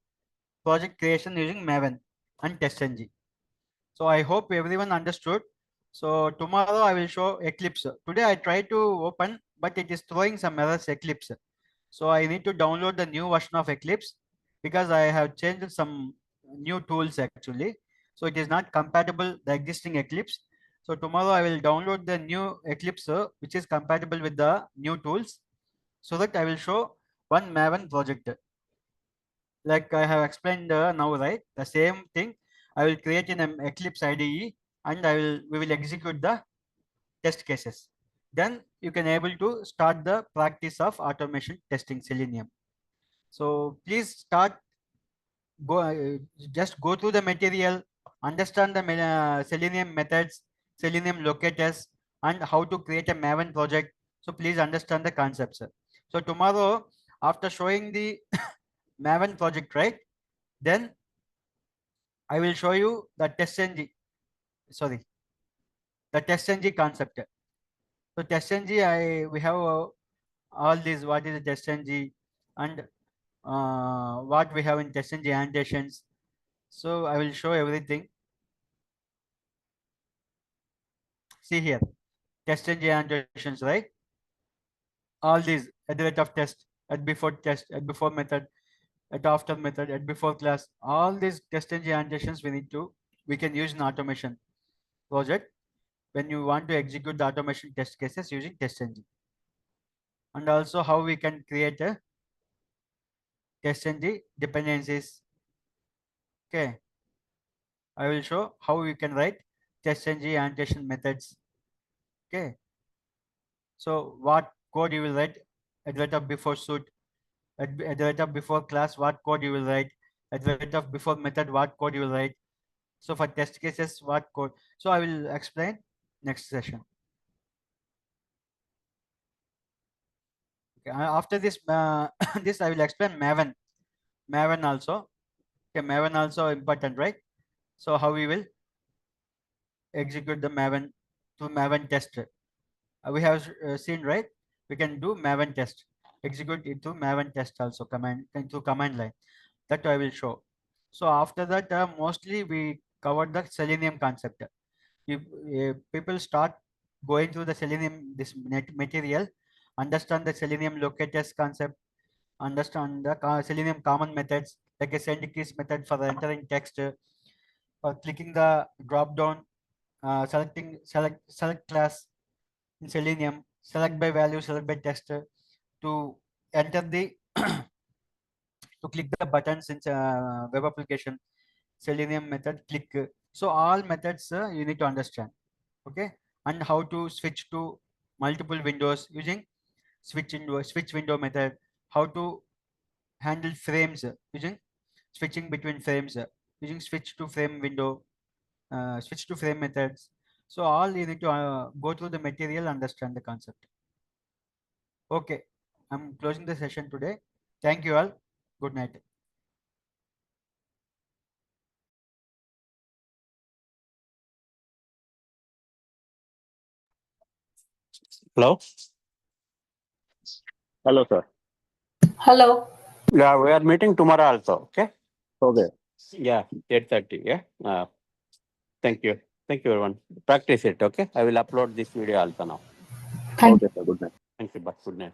project creation using Maven and testng. So I hope everyone understood. So tomorrow I will show Eclipse. Today I try to open, but it is throwing some errors Eclipse. So I need to download the new version of Eclipse because I have changed some new tools actually. So it is not compatible the existing Eclipse. So tomorrow I will download the new Eclipse which is compatible with the new tools, so that I will show one Maven project. Like I have explained now, right? The same thing I will create in an Eclipse IDE, and we will execute the test cases. Then you can able to start the practice of automation testing Selenium. So please start just go through the material, understand the Selenium methods, Selenium locators, and how to create a Maven project. So please understand the concepts. So tomorrow, after showing the Maven project, right? Then I will show you the sorry, the testng concept. So testng, we have all these. What is the testng, and what we have in testng annotations. So I will show everything. See here, testng annotations, right? All these at the rate of test, at before method, at after method, at before class. All these testng annotations we can use in automation project when you want to execute the automation test cases using testng, and also how we can create a testng dependencies. Okay, I will show how you can write testng annotation methods. Okay, so what code you will write at the rate of before suit, at the rate of before class, what code you will write, at the rate of before method, what code you will write. So for test cases, what code? So I will explain next session. Okay, after this, this I will explain Maven. Maven also. Okay, Maven also important, right? So how we will execute the Maven to Maven test. We have seen, right? We can do Maven test, execute into Maven test also command into command line. That I will show. So after that, mostly we covered the Selenium concept. If people start going through the Selenium this material, understand the Selenium locators concept, understand the Selenium common methods like a send keys method for entering text, or clicking the drop down, select class in Selenium, select by value, select by text to enter the to click the buttons in web application Selenium method click. So all methods you need to understand, okay, and how to switch to multiple windows using switch window method, how to handle frames using switching between frames using switch to frame window, switch to frame methods. So all you need to go through the material, understand the concept. Okay, I'm closing the session today. Thank you all. Good night. Hello? Hello, sir. Hello. Yeah, we are meeting tomorrow also. Okay. Okay. Yeah, 8:30. Yeah. Thank you. Thank you, everyone. Practice it. Okay. I will upload this video also now. Thank Okay, sir. Good night. Thank you. Bye. Good night.